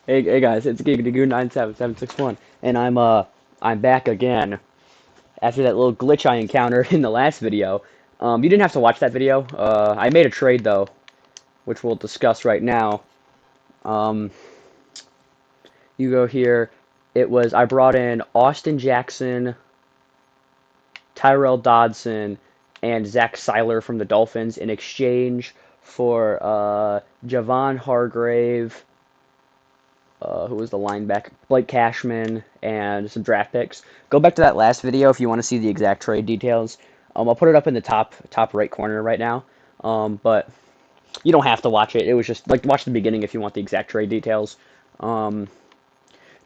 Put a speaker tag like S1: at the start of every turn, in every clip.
S1: Hey guys, it's Giggity97761, and I'm back again after that little glitch I encountered in the last video. You didn't have to watch that video. I made a trade though, which we'll discuss right now. Um, you go here. I brought in Austin Jackson, Tyrell Dodson, and Zach Seiler from the Dolphins in exchange for Javon Hargrave, who was the linebacker, Blake Cashman, and some draft picks. Go back to that last video if you want to see the exact trade details. I'll put it up in the top right corner right now. But you don't have to watch it. It was just like watch the beginning if you want the exact trade details. Um,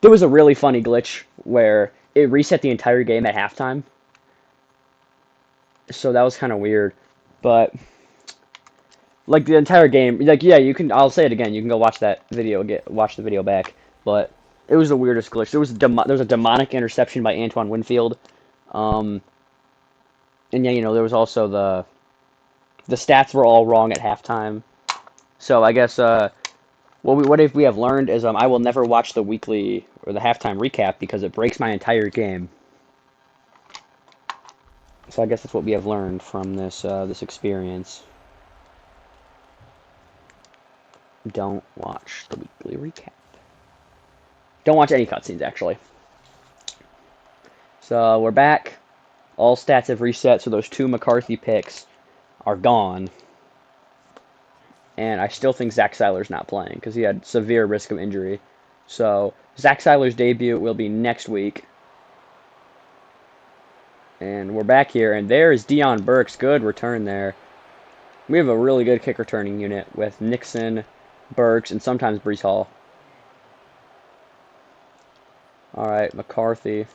S1: there was a really funny glitch where it reset the entire game at halftime, so that was kind of weird. But like the entire game, like yeah, you can. I'll say it again. You can go watch that video. Watch the video back. But it was the weirdest glitch. There was a demonic interception by Antoine Winfield. Um, and yeah, there was also the stats were all wrong at halftime. So I guess what if we have learned is I will never watch the weekly or the halftime recap because it breaks my entire game. So I guess that's what we have learned from this experience. Don't watch the weekly recap. Don't watch any cutscenes actually. So we're back. All stats have reset, so those two McCarthy picks are gone. And I still think Zach Seiler's not playing because he had severe risk of injury. So Zach Seiler's debut will be next week. And we're back here, and there's Deion Burks. Good return there. We have a really good kick returning unit with Nixon, Burks, and sometimes Brees Hall. All right, McCarthy.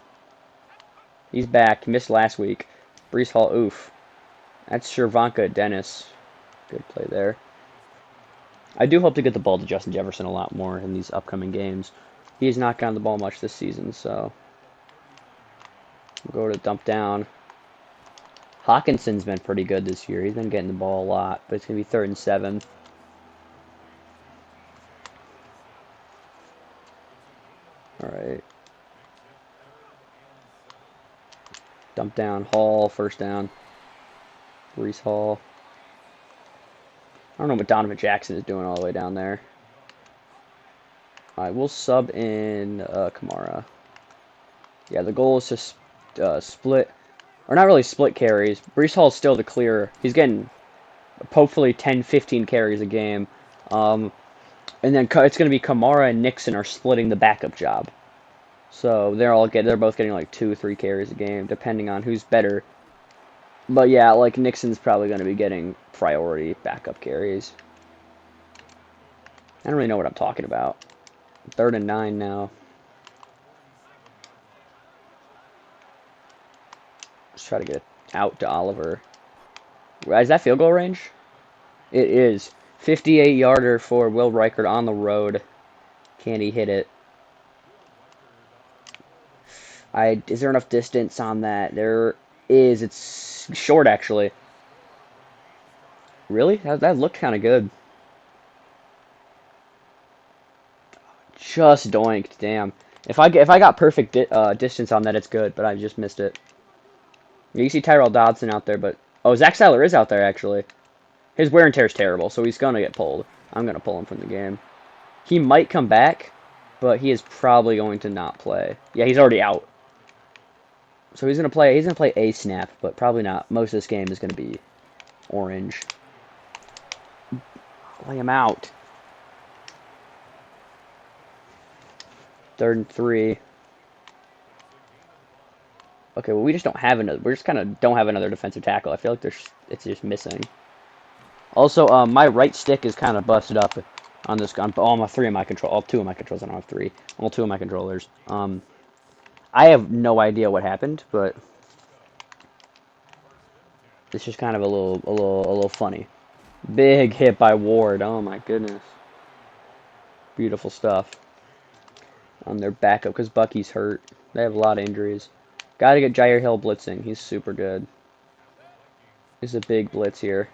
S1: He's back. He missed last week. Brees Hall, oof. That's Shervanka Dennis. Good play there. I do hope to get the ball to Justin Jefferson a lot more in these upcoming games. He has not gotten the ball much this season, so we'll go to dump down. Hawkinson's been pretty good this year. He's been getting the ball a lot, but it's going to be 3rd and 7. All right. Dump down. Hall, first down. Brees Hall. I don't know what Donovan Jackson is doing all the way down there. All right, we'll sub in Kamara. Yeah, the goal is to split, or not really split carries. Brees Hall is still the clear. He's getting hopefully 10, 15 carries a game. And then it's going to be Kamara and Nixon are splitting the backup job. So they're both getting like 2, 3 carries a game, depending on who's better. But yeah, like Nixon's probably going to be getting priority backup carries. I don't really know what I'm talking about. 3rd and 9 now. Let's try to get it out to Oliver. Is that field goal range? It is. 58-yarder for Will Reichert on the road. Can he hit it? Is there enough distance on that? There is. It's short, actually. Really? That looked kind of good. Just doinked. Damn. If I got perfect distance on that, it's good. But I just missed it. You see Tyrell Dodson out there, but Zach Seiler is out there actually. His wear and tear is terrible, so he's gonna get pulled. I'm gonna pull him from the game. He might come back, but he is probably going to not play. Yeah, he's already out. So he's gonna play. He's gonna play a snap, but probably not. Most of this game is gonna be orange. Lay him out. 3rd and 3. Okay, well we just don't have another. We just kind of don't have another defensive tackle. I feel like it's just missing. Also, my right stick is kind of busted up on this gun. All 2 of my controls. I don't have 3. All 2 of my controllers. I have no idea what happened, but it's just kind of a little funny. Big hit by Ward. Oh my goodness. Beautiful stuff. On their backup because Bucky's hurt. They have a lot of injuries. Got to get Jair Hill blitzing. He's super good. This is a big blitz here.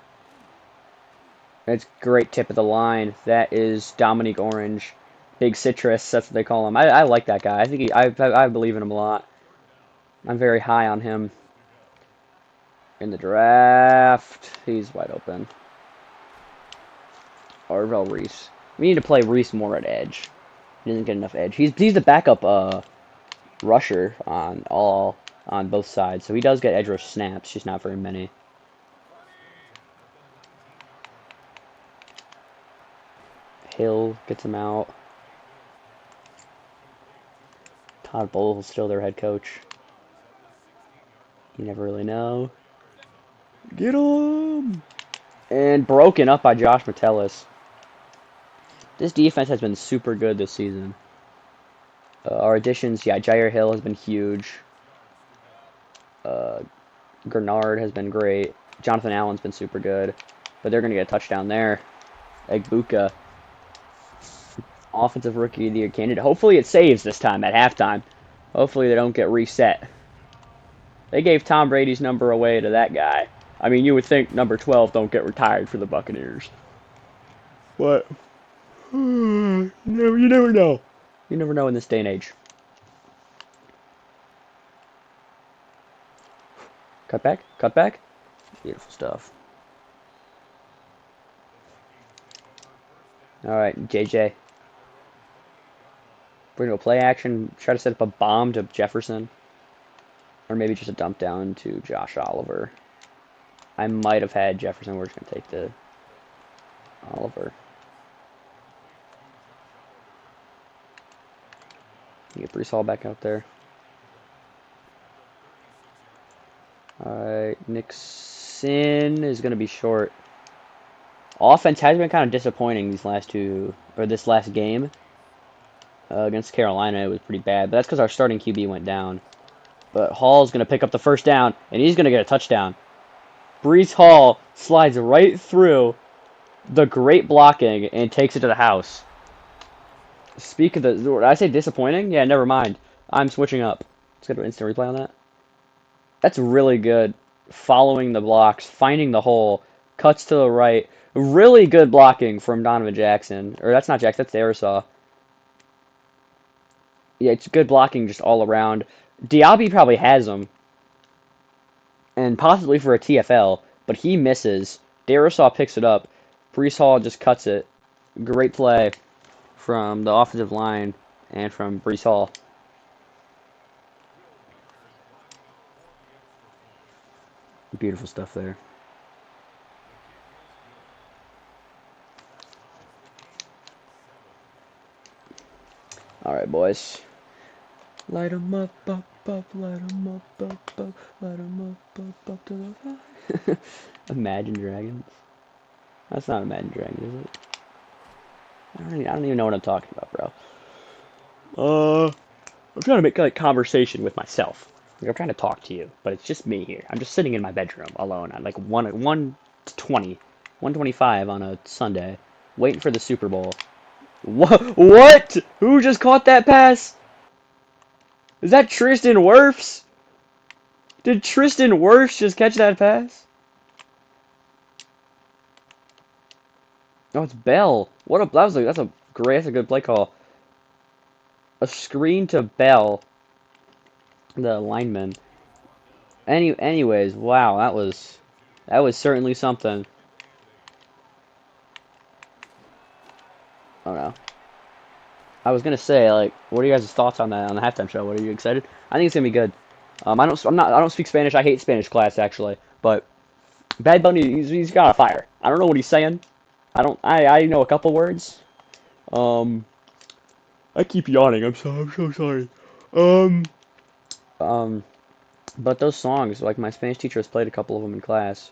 S1: That's great tip of the line. That is Dominique Orange. Big Citrus, that's what they call him. I like that guy. I think I believe in him a lot. I'm very high on him. In the draft, he's wide open. Arvel Reese. We need to play Reese more at edge. He doesn't get enough edge. He's the backup rusher on both sides, so he does get edge rush snaps, just not very many. Hill gets him out. Todd Bowles still their head coach. You never really know. Get him! And broken up by Josh Metellus. This defense has been super good this season. Our additions, yeah, Jair Hill has been huge. Gernard has been great. Jonathan Allen's been super good. But they're going to get a touchdown there. Egbuka. Offensive Rookie of the Year candidate. Hopefully it saves this time at halftime. Hopefully they don't get reset. They gave Tom Brady's number away to that guy. I mean, you would think number 12 don't get retired for the Buccaneers. What? You never know. You never know in this day and age. Cut back. Cut back. Beautiful stuff. All right, JJ. We're going to play action. Try to set up a bomb to Jefferson. Or maybe just a dump down to Josh Oliver. I might have had Jefferson. We're just going to take the Oliver. You get Brees Hall back out there. Alright, Nixon is going to be short. Offense has been kind of disappointing these last two, or this last game. Against Carolina, it was pretty bad, but that's because our starting QB went down. But Hall's going to pick up the first down, and he's going to get a touchdown. Brees Hall slides right through the great blocking and takes it to the house. Speak of the... Did I say disappointing? Yeah, never mind. I'm switching up. Let's get an instant replay on that. That's really good. Following the blocks, finding the hole, cuts to the right. Really good blocking from Donovan Jackson. Or that's not Jackson, that's Darisaw. Yeah, it's good blocking just all around. Diaby probably has him. And possibly for a TFL, but he misses. Darisaw picks it up. Brees Hall just cuts it. Great play from the offensive line and from Brees Hall. Beautiful stuff there. All right, boys. Light 'em up, up, light 'em up, light 'em up to the fire. Imagine Dragons. That's not Imagine Dragons, is it? I don't even know what I'm talking about, bro. I'm trying to make like conversation with myself. Like I'm trying to talk to you, but it's just me here. I'm just sitting in my bedroom alone at like 1:25 on a Sunday, waiting for the Super Bowl. What? Who just caught that pass? Is that Tristan Wirfs? Did Tristan Wirfs just catch that pass? Oh, it's Bell. That's a good play call. A screen to Bell, the lineman. Anyways, wow, that was certainly something. Oh no. I was gonna say, like, what are you guys' thoughts on that on the halftime show? What are you excited? I think it's gonna be good. I don't speak Spanish. I hate Spanish class actually, but Bad Bunny, he's got a fire. I don't know what he's saying. I know a couple words. I keep yawning. I'm so sorry. Um, but those songs, like my Spanish teacher has played a couple of them in class.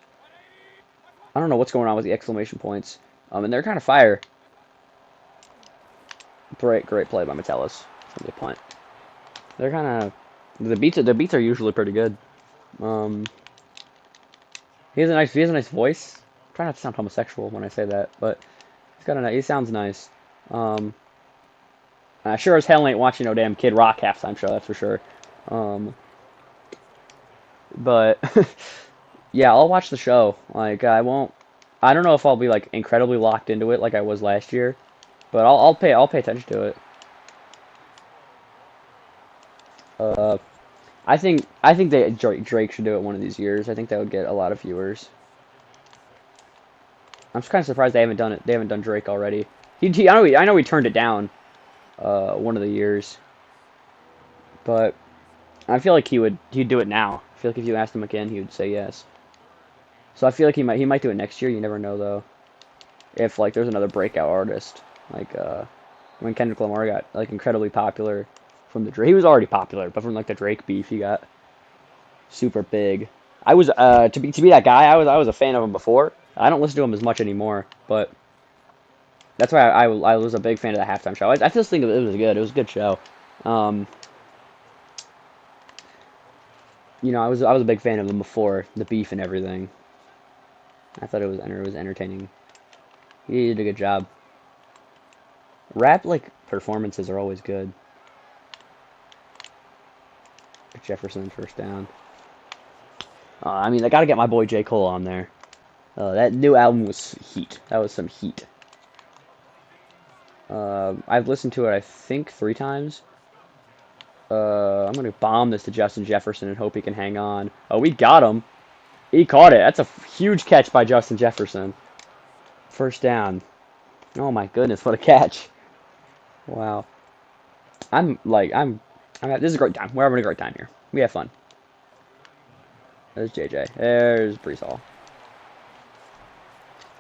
S1: I don't know what's going on with the exclamation points. And they're kind of fire. Great play by Metellus. It's gonna be a punt. They're kind of the beats are usually pretty good. He has a nice voice. I try not to sound homosexual when I say that, but he sounds nice. I sure as hell ain't watching no damn Kid Rock halftime show, that's for sure. But yeah, I'll watch the show. Like I don't know if I'll be like incredibly locked into it like I was last year. But I'll pay attention to it. Uh, I think Drake should do it one of these years. I think that would get a lot of viewers. I'm just kind of surprised they haven't done it. They haven't done Drake already. I know he turned it down one of the years, but I feel like he'd do it now. I feel like if you asked him again, he would say yes. So I feel like he might do it next year. You never know though. If like there's another breakout artist, like when Kendrick Lamar got like incredibly popular from the Drake, he was already popular, but from like the Drake beef, he got super big. I was to be that guy. I was a fan of him before. I don't listen to him as much anymore, but that's why I was a big fan of the halftime show. I just think it was good. It was a good show. Um, I was a big fan of him before the beef and everything. I thought it was entertaining. He did a good job. Rap like performances are always good. Jefferson first down. I mean, I got to get my boy J. Cole on there. That new album was heat. That was some heat. I've listened to it, I think, 3 times. I'm going to bomb this to Justin Jefferson and hope he can hang on. Oh, we got him. He caught it. That's a huge catch by Justin Jefferson. First down. Oh my goodness, what a catch. Wow. I'm like, this is a great time. We're having a great time here. We have fun. There's JJ. There's Brees Hall.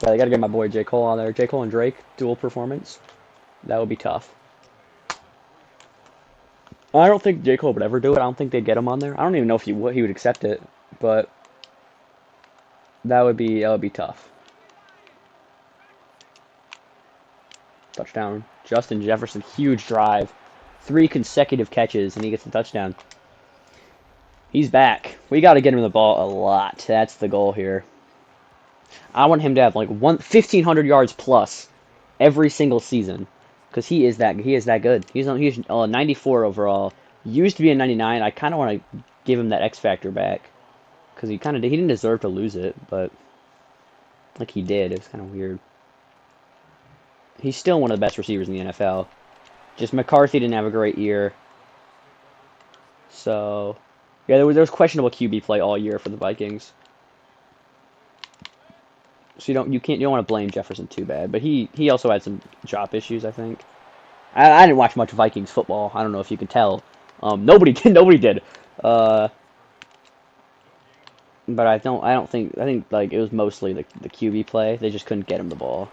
S1: Yeah, they got to get my boy J. Cole on there. J. Cole and Drake, dual performance. That would be tough. I don't think J. Cole would ever do it. I don't think they'd get him on there. I don't even know if he would accept it, but that would be tough. Touchdown. Justin Jefferson, huge drive. 3 consecutive catches, and he gets a touchdown. He's back. We got to get him the ball a lot. That's the goal here. I want him to have like 1,500 yards plus every single season because he is that good. He's 94 overall. Used to be a 99. I kind of want to give him that X factor back because he didn't deserve to lose it, but like he did. It was kind of weird. He's still one of the best receivers in the NFL. Just McCarthy didn't have a great year. So, yeah, there was questionable QB play all year for the Vikings. So you don't want to blame Jefferson too bad, but he also had some drop issues, I think. I didn't watch much Vikings football. I don't know if you can tell. Nobody did. Nobody did. Uh, but I think like it was mostly the QB play. They just couldn't get him the ball.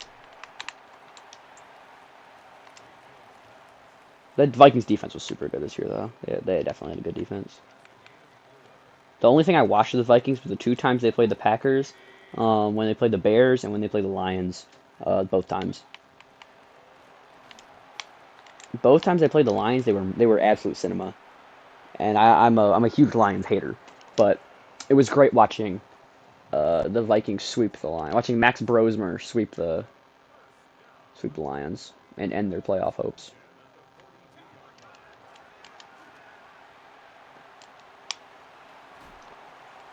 S1: The Vikings defense was super good this year, though. They definitely had a good defense. The only thing I watched of the Vikings was the 2 times they played the Packers, when they played the Bears, and when they played the Lions. Both times. Both times they played the Lions, they were absolute cinema. And I'm a huge Lions hater, but it was great watching the Vikings sweep the line. Watching Max Brosmer sweep the Lions and end their playoff hopes.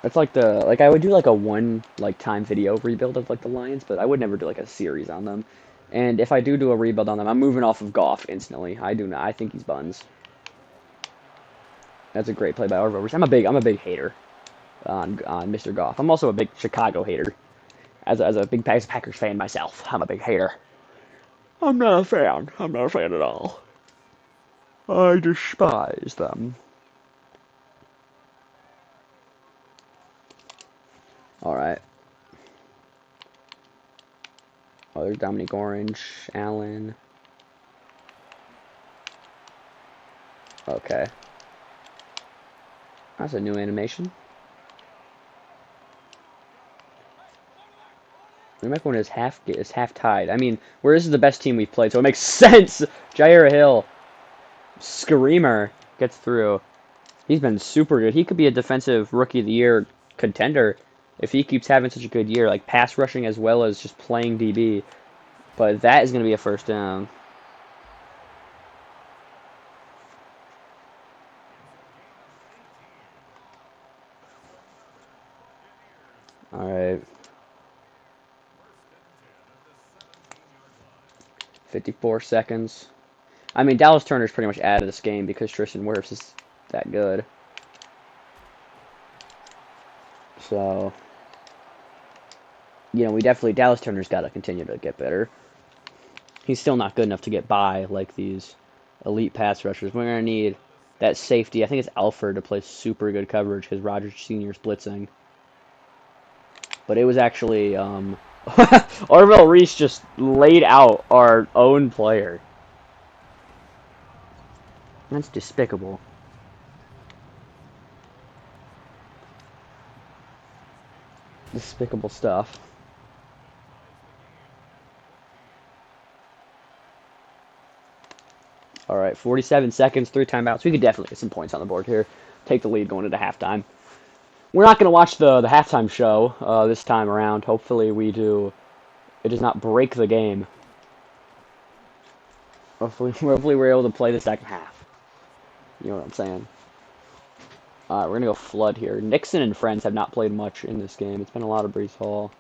S1: It's like I would do like a one like time video rebuild of like the Lions, but I would never do like a series on them. And if I do a rebuild on them, I'm moving off of Goff instantly. I do not. I think he's buns. That's a great play by Rivers. I'm a big hater on Mr. Goff. I'm also a big Chicago hater. As a big Packers fan myself, I'm a big hater. I'm not a fan. I'm not a fan at all. I despise them. All right. Oh, there's Dominic Orange, Allen. Okay. That's a new animation. The next one is half tied. I mean, where this is the best team we've played, so it makes sense. Jair Hill, screamer, gets through. He's been super good. He could be a defensive rookie of the year contender if he keeps having such a good year, like pass rushing as well as just playing DB. But that is going to be a first down. All right. 54 seconds. I mean, Dallas Turner's pretty much out of this game because Tristan Wirfs is that good. So, you know, Dallas Turner's got to continue to get better. He's still not good enough to get by like these elite pass rushers. We're going to need that safety. I think it's Alford to play super good coverage because Rogers Sr.'s blitzing. But it was actually, Orville Reese just laid out our own player. That's despicable. Despicable stuff. All right, 47 seconds, 3 timeouts. We could definitely get some points on the board here. Take the lead going into halftime. We're not going to watch the halftime show this time around. Hopefully we do. It does not break the game. Hopefully we're able to play the second half. You know what I'm saying? All right, we're going to go flood here. Nixon and friends have not played much in this game. It's been a lot of Brees Hall.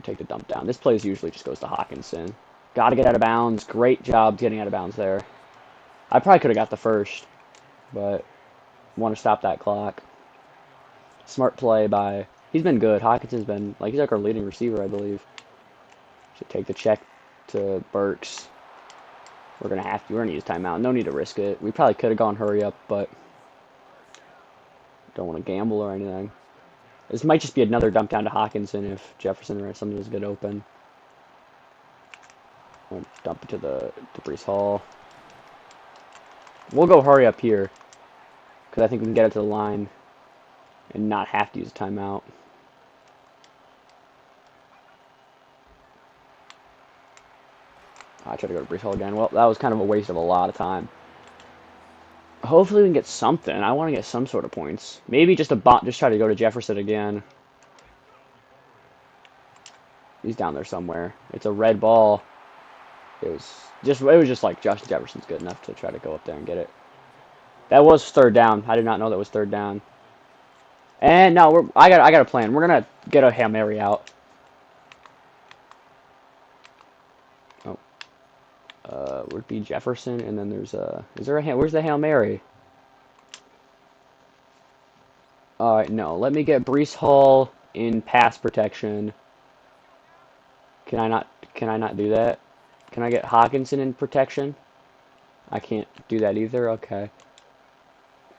S1: Take the dump down. This play usually just goes to Hawkinson. Got to get out of bounds. Great job getting out of bounds there. I probably could have got the first, but want to stop that clock. Smart play by... He's been good. Hawkinson's been... he's like our leading receiver, I believe. Should take the check to Burks. We're going to use timeout. No need to risk it. We probably could have gone hurry up, but... Don't want to gamble or anything. This might just be another dump down to Hawkinson if Jefferson or something doesn't get open. We'll dump it to Brees Hall. We'll go hurry up here, because I think we can get it to the line and not have to use a timeout. I try to go to Brees Hall again. Well, that was kind of a waste of a lot of time. Hopefully we can get something. I want to get some sort of points. Maybe just just try to go to Jefferson again. He's down there somewhere. It's a red ball. It was just like Josh Jefferson's good enough to try to go up there and get it. That was third down. I did not know that was third down. And no, I got a plan. We're gonna get a Hail Mary out. Would be Jefferson, and then there's where's the Hail Mary? Alright, no. Let me get Brees Hall in pass protection. Can I not do that? Can I get Hawkinson in protection? I can't do that either. Okay.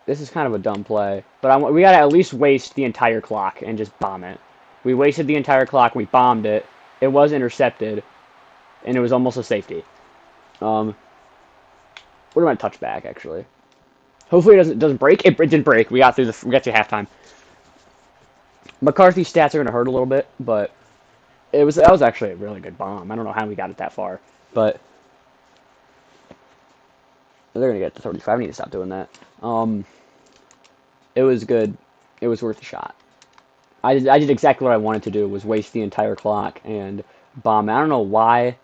S1: This is kind of a dumb play, but we gotta at least waste the entire clock and just bomb it. We wasted the entire clock. We bombed it. It was intercepted, and it was almost a safety. What am I touch back actually? Hopefully it doesn't break. It didn't break. We got to halftime. McCarthy's stats are gonna hurt a little bit, but that was actually a really good bomb. I don't know how we got it that far, but they're gonna get to 35. I need to stop doing that. It was good. It was worth a shot. I did exactly what I wanted to do, was waste the entire clock and bomb. I don't know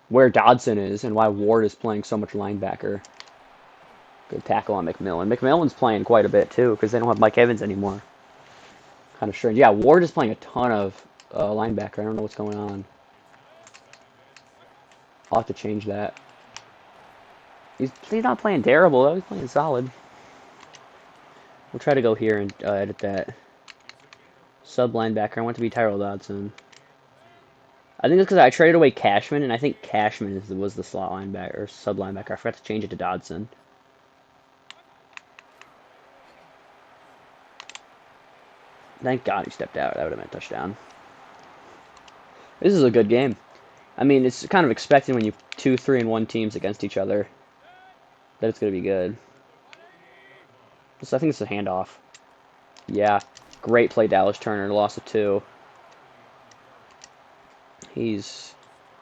S1: where Dodson is and why Ward is playing so much linebacker. Good tackle on McMillan. McMillan's playing quite a bit too because they don't have Mike Evans anymore. Kind of strange. Yeah, Ward is playing a ton of linebacker. I don't know what's going on. I'll have to change that. He's not playing terrible though. He's playing solid. We'll try to go here and edit that. Sub linebacker. I want to be Tyrell Dodson. I think it's because I traded away Cashman, and I think Cashman was the slot linebacker or sub linebacker. I forgot to change it to Dodson. Thank God he stepped out. That would have meant touchdown. This is a good game. I mean, it's kind of expected when you 2, 3, and 1 teams against each other that it's going to be good. So I think it's a handoff. Yeah. Great play, Dallas Turner. Loss of 2. He's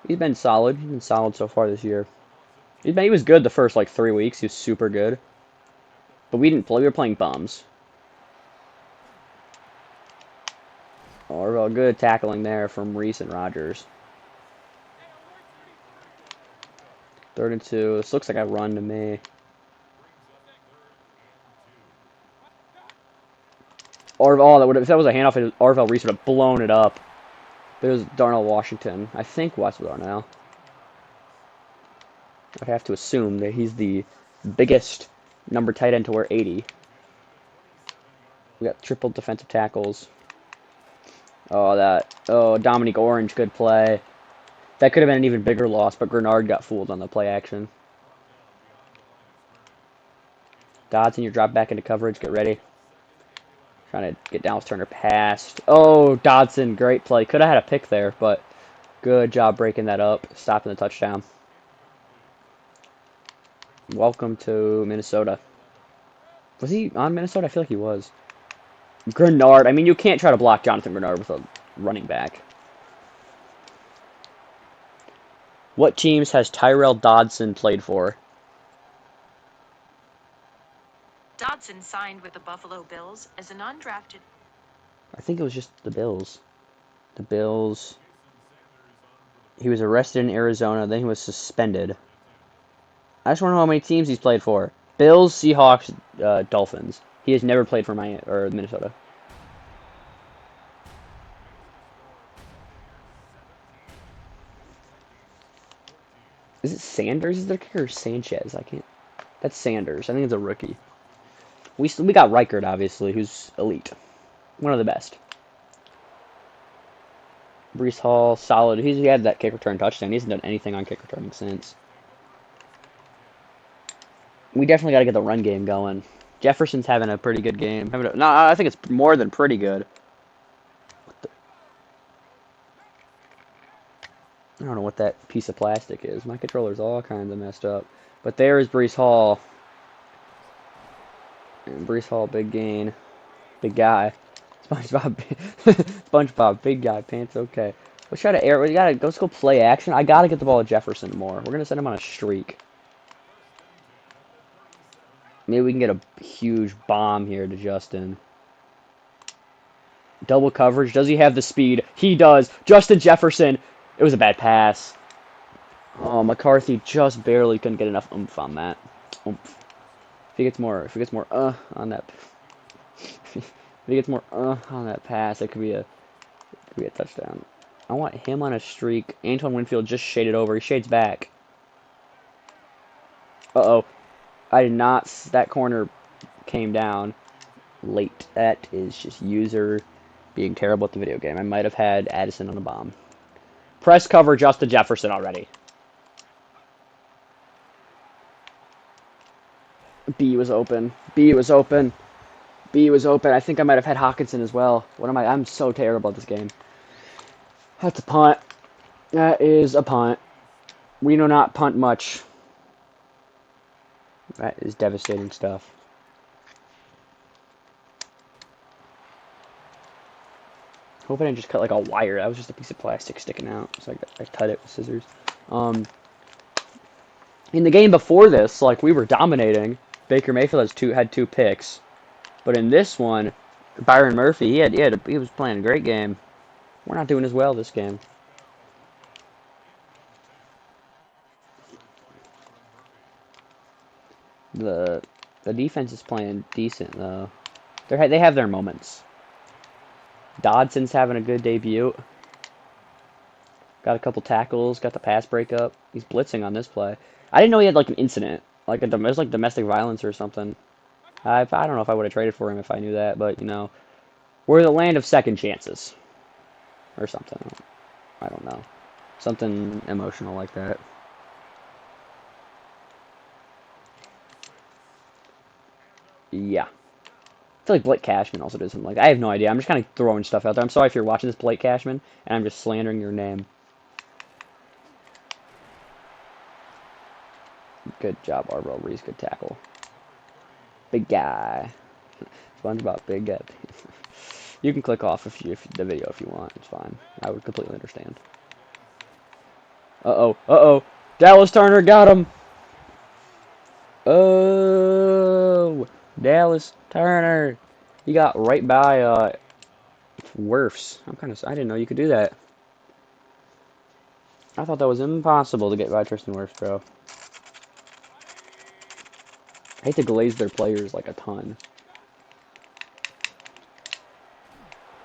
S1: been solid. He's been solid so far this year. He was good the first, 3 weeks. He was super good. But we didn't play. We were playing bums. Orville, good tackling there from Reese and Rogers. 3rd and 2. This looks like a run to me. Orville, if that was a handoff, Orville Reese would have blown it up. But it was Darnell Washington. I think Wes Darnell. I'd have to assume that he's the biggest number tight end to wear 80. We got triple defensive tackles. Oh, Dominique Orange, good play. That could have been an even bigger loss, but Grenard got fooled on the play action. Dodson, you drop back into coverage. Get ready. Trying to get Dallas Turner past. Oh, Dodson, great play. Could have had a pick there, but good job breaking that up, stopping the touchdown. Welcome to Minnesota. Was he on Minnesota? I feel like he was. Grenard. I mean, you can't try to block Jonathan Grenard with a running back. What teams has Tyrell Dodson played for?
S2: Dodson signed with the Buffalo Bills as an undrafted.
S1: I think it was just the Bills. The Bills. He was arrested in Arizona, then he was suspended. I just want to know how many teams he's played for. Bills, Seahawks, Dolphins. He has never played for Minnesota. Is it Sanders? Is their kicker or Sanchez? I can't. That's Sanders. I think it's a rookie. We got Reichert, obviously, who's elite. One of the best. Brees Hall, solid. He had that kick return touchdown. He hasn't done anything on kick returning since. We definitely got to get the run game going. Jefferson's having a pretty good game. No, I think it's more than pretty good. I don't know what that piece of plastic is. My controller's all kinds of messed up. But there is Brees Hall. And Brees Hall, big gain. Big guy. SpongeBob, SpongeBob, big guy, pants okay. Let's try to air. Let's go play action. I gotta get the ball to Jefferson more. We're gonna send him on a streak. Maybe we can get a huge bomb here to Justin. Double coverage. Does he have the speed? He does. Justin Jefferson. It was a bad pass. Oh, McCarthy just barely couldn't get enough oomph on that. Oomph. If he gets more on that. If he gets more on that pass, it could be a touchdown. I want him on a streak. Antoine Winfield just shaded over. He shades back. Uh-oh. I did not. That corner came down late. That is just user being terrible at the video game. I might have had Addison on a bomb. Press cover Justin Jefferson already. B was open. B was open. B was open. I think I might have had Hawkinson as well. What am I? I'm so terrible at this game. That's a punt. That is a punt. We do not punt much. That is devastating stuff. Hope I didn't just cut like a wire. That was just a piece of plastic sticking out. So I cut it with scissors. In the game before this, like we were dominating. Baker Mayfield had two picks, but in this one, Byron Murphy he was playing a great game. We're not doing as well this game. The defense is playing decent though. They have their moments. Dodson's having a good debut. Got a couple tackles. Got the pass breakup. He's blitzing on this play. I didn't know he had like an incident, it was like domestic violence or something. I don't know if I would have traded for him if I knew that, but you know, we're the land of second chances, or something. I don't know, something emotional like that. Yeah. I feel like Blake Cashman also did something like that. I have no idea. I'm just kind of throwing stuff out there. I'm sorry if you're watching this, Blake Cashman, and I'm just slandering your name. Good job, Arbel Reese. Good tackle. Big guy. SpongeBob, big guy. You can click off if the video if you want. It's fine. I would completely understand. Uh-oh. Uh-oh. Dallas Turner got him. Oh. Dallas Turner. He got right by Wirfs. I didn't know you could do that. I thought that was impossible to get by Tristan Wirfs, bro. I hate to glaze their players like a ton.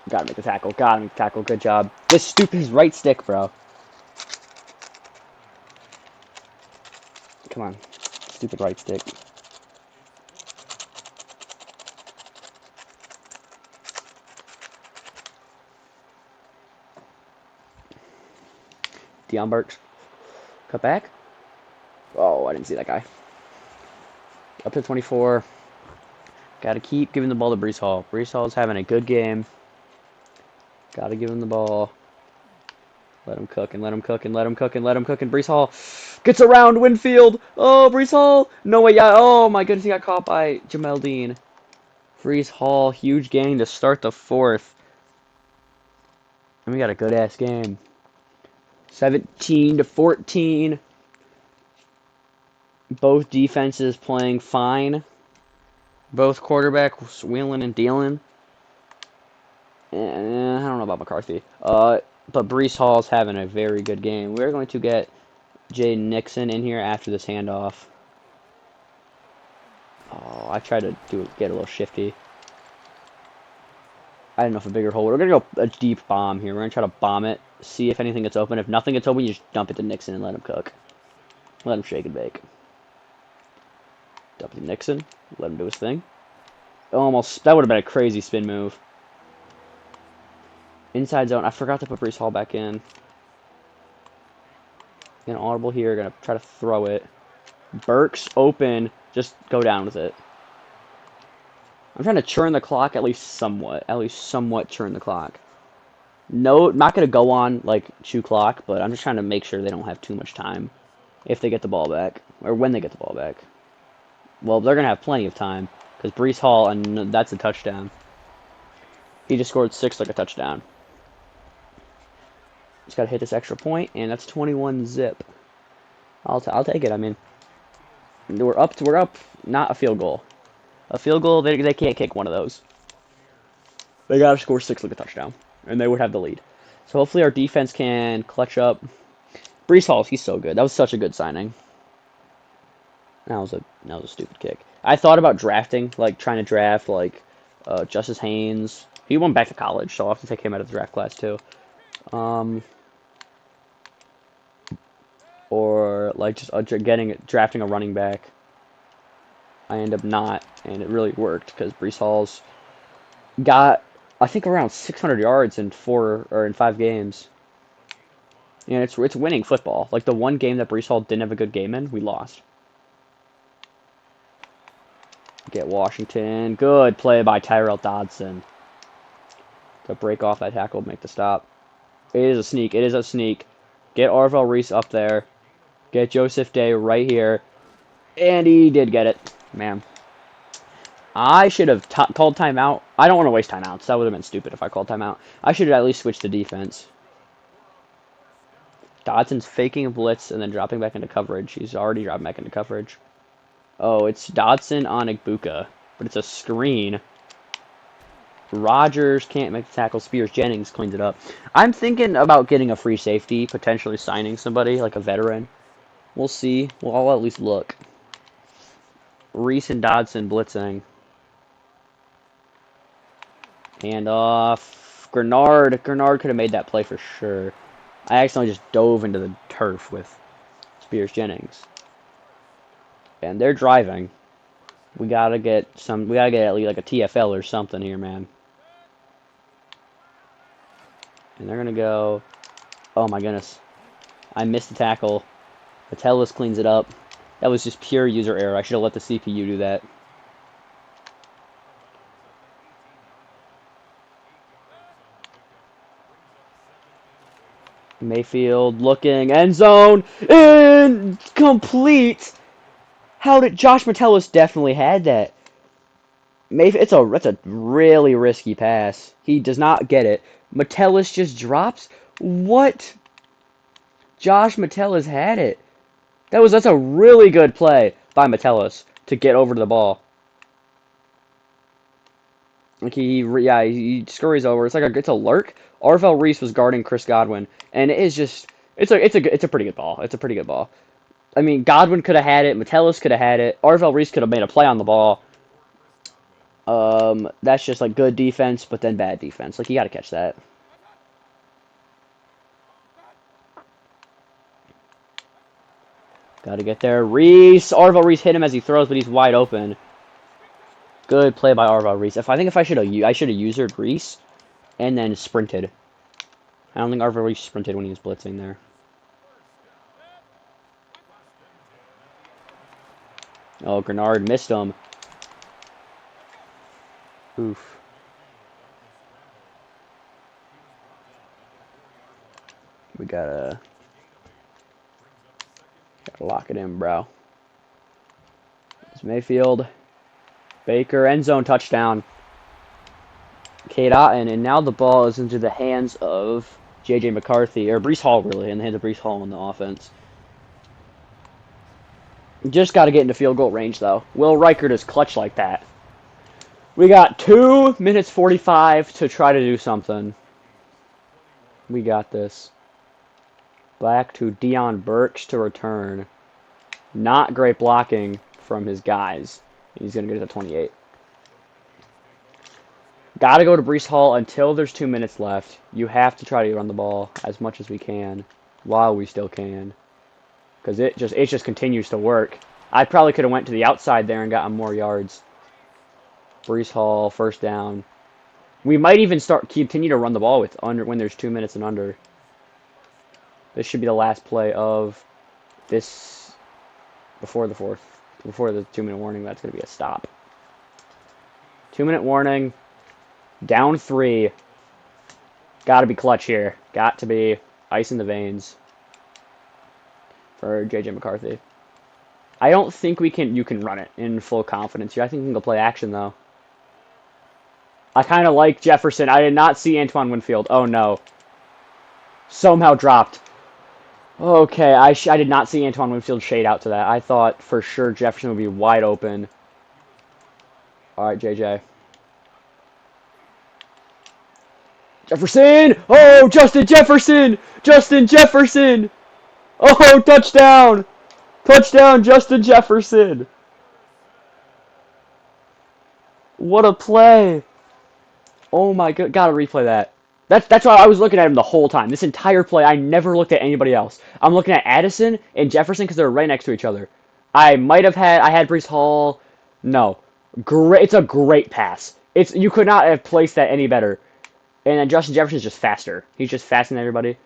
S1: Gotta make the tackle. Gotta make the tackle. Good job. This stupid his right stick, bro. Come on. Stupid right stick. Deion Burks. Cut back. Oh, I didn't see that guy. Up to 24. Gotta keep giving the ball to Breece Hall. Breece Hall's having a good game. Gotta give him the ball. Let him cook and let him cook and let him cook and let him cook. And Breece Hall gets around Winfield. Oh, Breece Hall. No way. Yeah. Oh, my goodness. He got caught by Jamel Dean. Breece Hall. Huge gain to start the fourth. And we got a good-ass game. 17-14. Both defenses playing fine. Both quarterbacks wheeling and dealing. I don't know about McCarthy. But Breece Hall's having a very good game. We're going to get Jay Nixon in here after this handoff. Oh, I tried to get a little shifty. I didn't know if a bigger hole. We're going to go a deep bomb here. We're going to try to bomb it, see if anything gets open. If nothing gets open, you just dump it to Nixon and let him cook. Let him shake and bake. Dump it to Nixon. Let him do his thing. Almost. That would have been a crazy spin move. Inside zone. I forgot to put Breece Hall back in. An audible here. Going to try to throw it. Burks open. Just go down with it. I'm trying to churn the clock at least somewhat. At least somewhat churn the clock. No, not going to go on, like, chew clock, but I'm just trying to make sure they don't have too much time if they get the ball back. Or when they get the ball back. Well, they're going to have plenty of time. Because Breece Hall, and that's a touchdown. He just scored 6 like a touchdown. Just got to hit this extra point, and that's 21 zip. I'll take it. I mean, we're up, not a field goal. A field goal, they can't kick one of those. They got to score 6 like a touchdown, and they would have the lead. So hopefully our defense can clutch up. Breece Hall, he's so good. That was such a good signing. That was a stupid kick. I thought about drafting, like trying to draft like Justice Haynes. He went back to college, so I'll have to take him out of the draft class too. Or like just drafting a running back. I end up not, and it really worked because Breece Hall's got I think around 600 yards in 5 games. And it's winning football. Like the one game that Breece Hall didn't have a good game in, we lost. Get Washington. Good play by Tyrell Dodson. To break off that tackle, make the stop. It is a sneak. It is a sneak. Get Arvell Reese up there. Get Joseph Day right here. And he did get it. Man. I should have called timeout. I don't want to waste timeouts. That would have been stupid if I called timeout. I should have at least switched to defense. Dodson's faking a blitz and then dropping back into coverage. He's already dropping back into coverage. Oh, it's Dodson on Igbuka. But it's a screen. Rogers can't make the tackle. Spears-Jennings cleans it up. I'm thinking about getting a free safety, potentially signing somebody, like a veteran. We'll see. Well, I'll at least look. Reese and Dodson blitzing. Hand off. Grenard could have made that play for sure. I accidentally just dove into the turf with Spears-Jennings. And they're driving. We gotta get at least like a TFL or something here, man. And they're gonna go. Oh my goodness. I missed the tackle. Metellus cleans it up. That was just pure user error. I should have let the CPU do that. Mayfield looking. End zone. Incomplete. How did Josh Metellus definitely had that? Mayfield, that's a really risky pass. He does not get it. Metellus just drops. What? Josh Metellus had it. That's a really good play by Metellus to get over to the ball. Like he scurries over. It's a lurk. Arvell Reese was guarding Chris Godwin, and it is just it's a pretty good ball. It's a pretty good ball. I mean, Godwin could have had it. Metellus could have had it. Arvell Reese could have made a play on the ball. That's just like good defense, but then bad defense. Like you got to catch that. Got to get there. Reese, Arvo Reese hit him as he throws, but he's wide open. Good play by Arvo Reese. I should have used Reese and then sprinted. I don't think Arvo Reese sprinted when he was blitzing there. Oh, Grenard missed him. Oof. We gotta lock it in, bro. It's Mayfield. Baker, end zone touchdown. Cade Otton, and now the ball is into the hands of J.J. McCarthy, or Breece Hall, really, in the hands of Breece Hall on the offense. Just got to get into field goal range, though. Will Reichert is clutch like that. We got 2 minutes 45 to try to do something. We got this. Back to Deion Burks to return. Not great blocking from his guys. He's going to get it to 28. Got to go to Breece Hall until there's 2 minutes left. You have to try to run the ball as much as we can while we still can. Because it just continues to work. I probably could have went to the outside there and gotten more yards. Breece Hall, first down. We might even continue to run the ball with when there's 2 minutes and under. This should be the last play of this before the 2-minute warning. That's going to be a stop. 2-minute warning. Down 3. Got to be clutch here. Got to be ice in the veins for J.J. McCarthy. I don't think you can run it in full confidence here. I think we can go play action, though. I kind of like Jefferson. I did not see Antoine Winfield. Oh, no. Somehow dropped. Okay, I did not see Antoine Winfield shade out to that. I thought for sure Jefferson would be wide open. All right, JJ. Jefferson! Oh, Justin Jefferson! Justin Jefferson! Oh, touchdown! Touchdown, Justin Jefferson! What a play! Oh my god, gotta replay that. That's why I was looking at him the whole time. This entire play, I never looked at anybody else. I'm looking at Addison and Jefferson because they're right next to each other. I had Breece Hall. No. Great, it's a great pass. You could not have placed that any better. And then Justin Jefferson's just faster. He's just faster than everybody.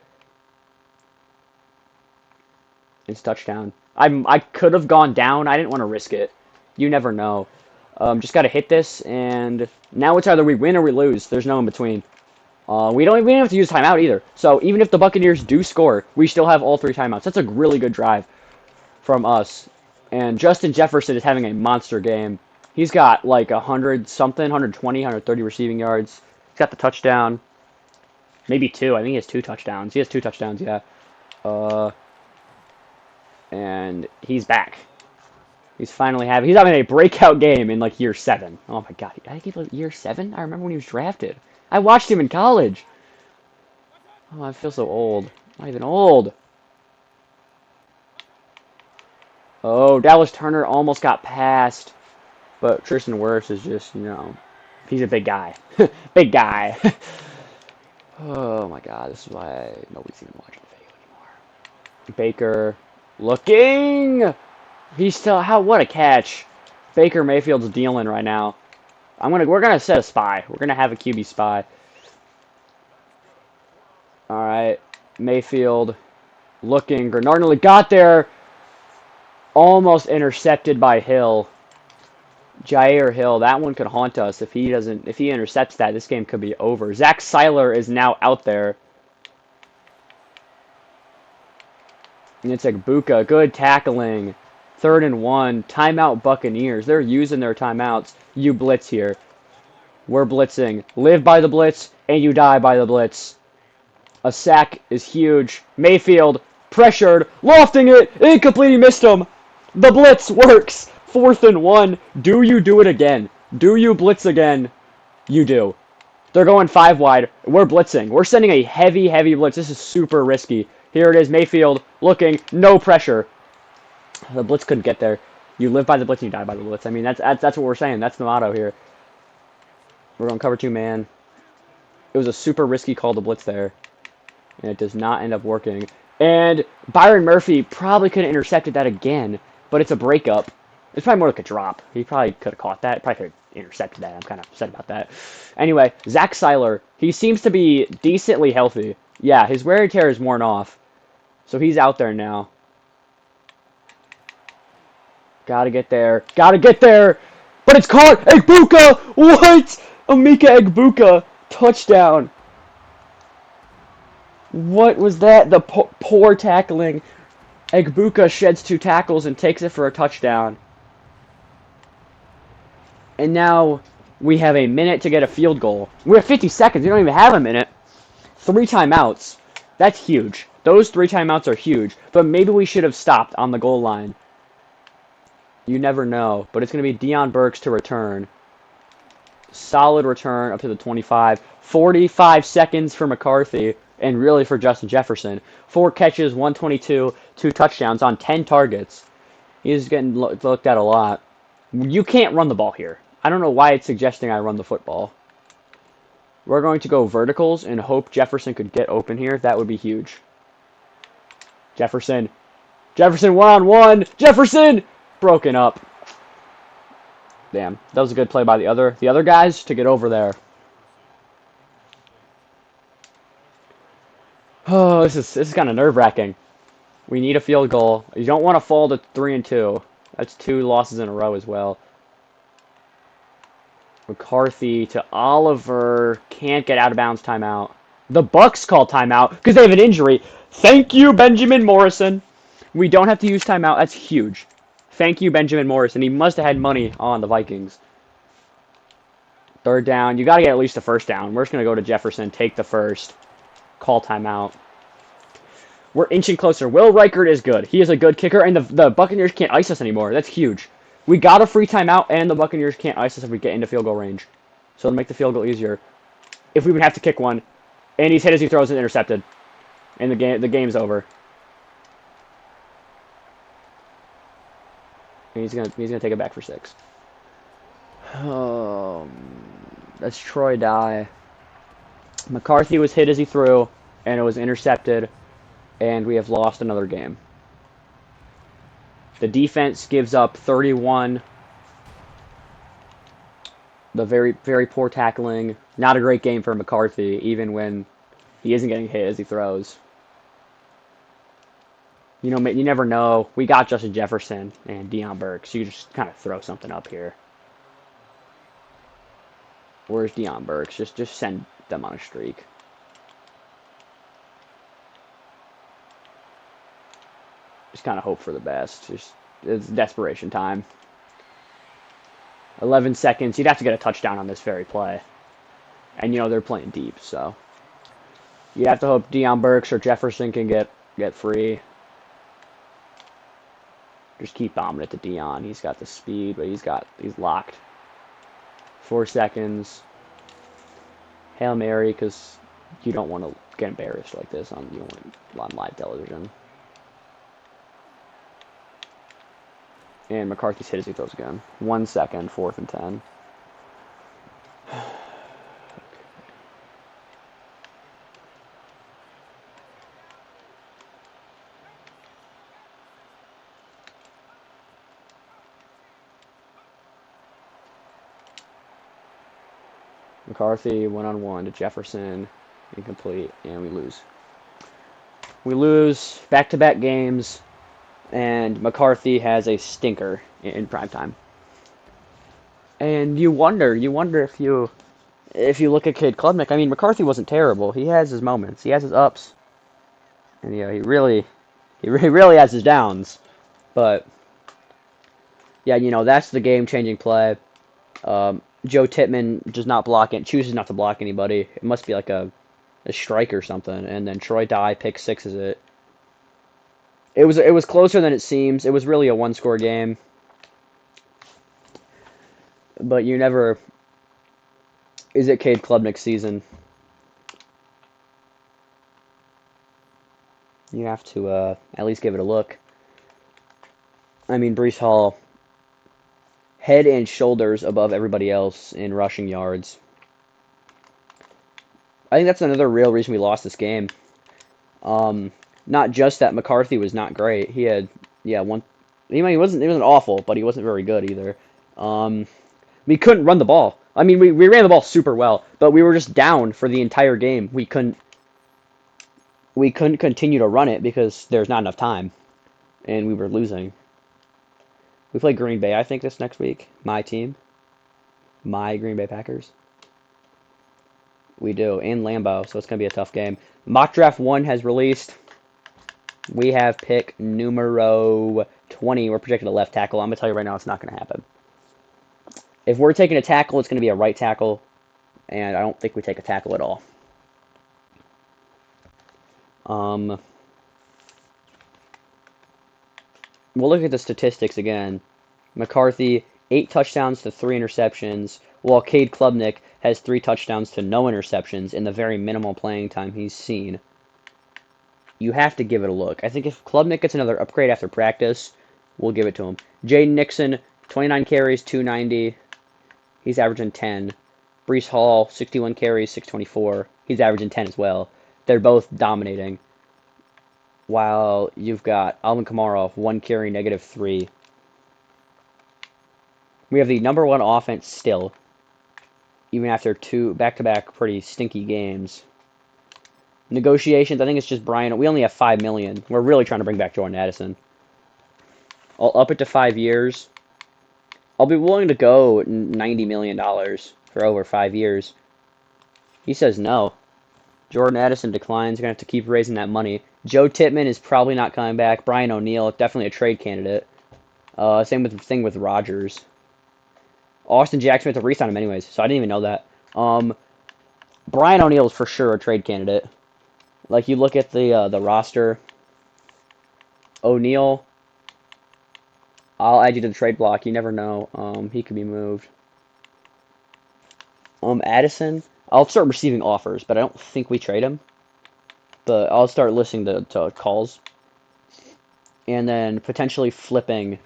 S1: It's touchdown. I could have gone down. I didn't want to risk it. You never know. Just got to hit this, and now it's either we win or we lose. There's no in between. We don't have to use timeout either. So even if the Buccaneers do score, we still have all 3 timeouts. That's a really good drive from us. And Justin Jefferson is having a monster game. He's got like 100-something, 120, 130 receiving yards. He's got the touchdown. Maybe 2. I think he has 2 touchdowns. He has 2 touchdowns, yeah. And he's back. He's having a breakout game in like year 7. Oh my god. I think he was year 7? I remember when he was drafted. I watched him in college. Oh, I feel so old. I'm not even old. Oh, Dallas Turner almost got passed. But Tristan Wirfs is just, he's a big guy. Big guy. Oh my god, this is why nobody's even watching the video anymore. Baker looking. What a catch. Baker Mayfield's dealing right now. We're gonna set a spy. We're gonna have a QB spy. Alright. Mayfield looking. Grenard nearly got there. Almost intercepted by Hill. Jair Hill. That one could haunt us. If he intercepts that, this game could be over. Zach Seiler is now out there. And it's like Buka. Good tackling. 3rd and 1. Timeout Buccaneers. They're using their timeouts. You blitz here. We're blitzing. Live by the blitz, and you die by the blitz. A sack is huge. Mayfield, pressured, lofting it, incomplete, he missed him. The blitz works. 4th and 1. Do you do it again? Do you blitz again? You do. They're going 5 wide. We're blitzing. We're sending a heavy, heavy blitz. This is super risky. Here it is, Mayfield, looking, no pressure. The blitz couldn't get there. You live by the blitz and you die by the blitz. I mean, that's what we're saying. That's the motto here. We're going cover 2 man. It was a super risky call to blitz there, and it does not end up working. And Byron Murphy probably could have intercepted that again, but it's a breakup. It's probably more like a drop. He probably could have caught that. Probably could have intercepted that. I'm kind of upset about that. Anyway, Zach Seiler, he seems to be decently healthy. Yeah, his wear and tear is worn off, so he's out there now. Gotta get there. Gotta get there! But it's caught! Egbuka! What? Amika Egbuka. Touchdown. What was that? The poor tackling. Egbuka sheds 2 tackles and takes it for a touchdown. And now we have a minute to get a field goal. We have 50 seconds. We don't even have a minute. 3 timeouts. That's huge. Those 3 timeouts are huge. But maybe we should have stopped on the goal line. You never know. But it's going to be Deion Burks to return. Solid return up to the 25. 45 seconds for McCarthy. And really for Justin Jefferson. 4 catches, 122, 2 touchdowns on 10 targets. He's getting looked at a lot. You can't run the ball here. I don't know why it's suggesting I run the football. We're going to go verticals and hope Jefferson could get open here. That would be huge. Jefferson. Jefferson one-on-one. Jefferson! Broken up. Damn. That was a good play by the other guys to get over there. Oh, this is kind of nerve-wracking. We need a field goal. You don't want to fall to 3-2. That's 2 losses in a row as well. McCarthy to Oliver. Can't get out of bounds timeout. The Bucks call timeout because they have an injury. Thank you, Benjamin Morrison. We don't have to use timeout. That's huge. Thank you, Benjamin Morrison. He must have had money on the Vikings. 3rd down. You got to get at least a 1st down. We're just going to go to Jefferson, take the 1st. Call timeout. We're inching closer. Will Reichert is good. He is a good kicker, and the Buccaneers can't ice us anymore. That's huge. We got a free timeout, and the Buccaneers can't ice us if we get into field goal range. So it'll make the field goal easier. If we would have to kick one, and he's hit as he throws and intercepted, and the game's over. And he's gonna take it back for 6. That's Troy Dye. McCarthy was hit as he threw, and it was intercepted, and we have lost another game. The defense gives up 31. The very, very poor tackling. Not a great game for McCarthy, even when he isn't getting hit as he throws. You know, you never know. We got Justin Jefferson and Deion Burks. You just kind of throw something up here. Where's Deion Burks? Just send them on a streak. Just kind of hope for the best. It's desperation time. 11 seconds. You'd have to get a touchdown on this very play. And, you know, they're playing deep, so. You have to hope Deion Burks or Jefferson can get free. Just keep bombing it to Deion. He's got the speed, but he's locked. 4 seconds. Hail Mary, because you don't want to get embarrassed like this on live television. And McCarthy's hit as he throws again. 1 second, 4th and 10. McCarthy, one-on-one to Jefferson. Incomplete, and we lose. We lose back-to-back games, and McCarthy has a stinker in primetime. And you wonder if you look at Cade Klubnik. I mean, McCarthy wasn't terrible. He has his moments. He has his ups. And yeah, he really has his downs. But yeah, you know, that's the game-changing play. Joe Tippmann chooses not to block anybody. It must be like a strike or something. And then Troy Dye pick sixes it. It was closer than it seems. It was really a one-score game. But you never... Is it Cade Klubnik's season? You have to at least give it a look. I mean, Breece Hall, head and shoulders above everybody else in rushing yards. I think that's another real reason we lost this game. Um, Not just that McCarthy was not great. He had, yeah, one. He wasn't awful, but he wasn't very good either. Um, we couldn't run the ball. I mean, we ran the ball super well, but we were just down for the entire game. We couldn't continue to run it because there's not enough time, and we were losing. We play Green Bay, I think, this next week. My team, my Green Bay Packers. We do in Lambeau, so it's gonna be a tough game. Mock Draft 1 has released. We have pick numero 20. We're projected a left tackle. I'm gonna tell you right now, it's not gonna happen. If we're taking a tackle, it's gonna be a right tackle, and I don't think we take a tackle at all. Um, we'll look at the statistics again. McCarthy, 8 touchdowns to 3 interceptions, while Cade Klubnik has 3 touchdowns to no interceptions in the very minimal playing time he's seen. You have to give it a look. I think if Klubnik gets another upgrade after practice, we'll give it to him. Jaden Nixon, 29 carries, 290. He's averaging 10. Brees Hall, 61 carries, 624. He's averaging 10 as well. They're both dominating. While you've got Alvin Kamara, 1 carry, -3. We have the number 1 offense still, even after 2 back-to-back pretty stinky games. Negotiations, I think it's just Brian. We only have $5 million. We're really trying to bring back Jordan Addison. I'll up it to 5 years. I'll be willing to go $90 million for over 5 years. He says no. Jordan Addison declines. You're going to have to keep raising that money. Joe Tippmann is probably not coming back. Brian O'Neill, definitely a trade candidate. Same with Rodgers. Austin Jackson had to re-sign him anyways, so I didn't even know that. Brian O'Neill is for sure a trade candidate. Like, you look at the roster. O'Neill, I'll add you to the trade block. You never know. He could be moved. Addison, I'll start receiving offers, but I don't think we trade him. But I'll start listening to calls. And then potentially flipping.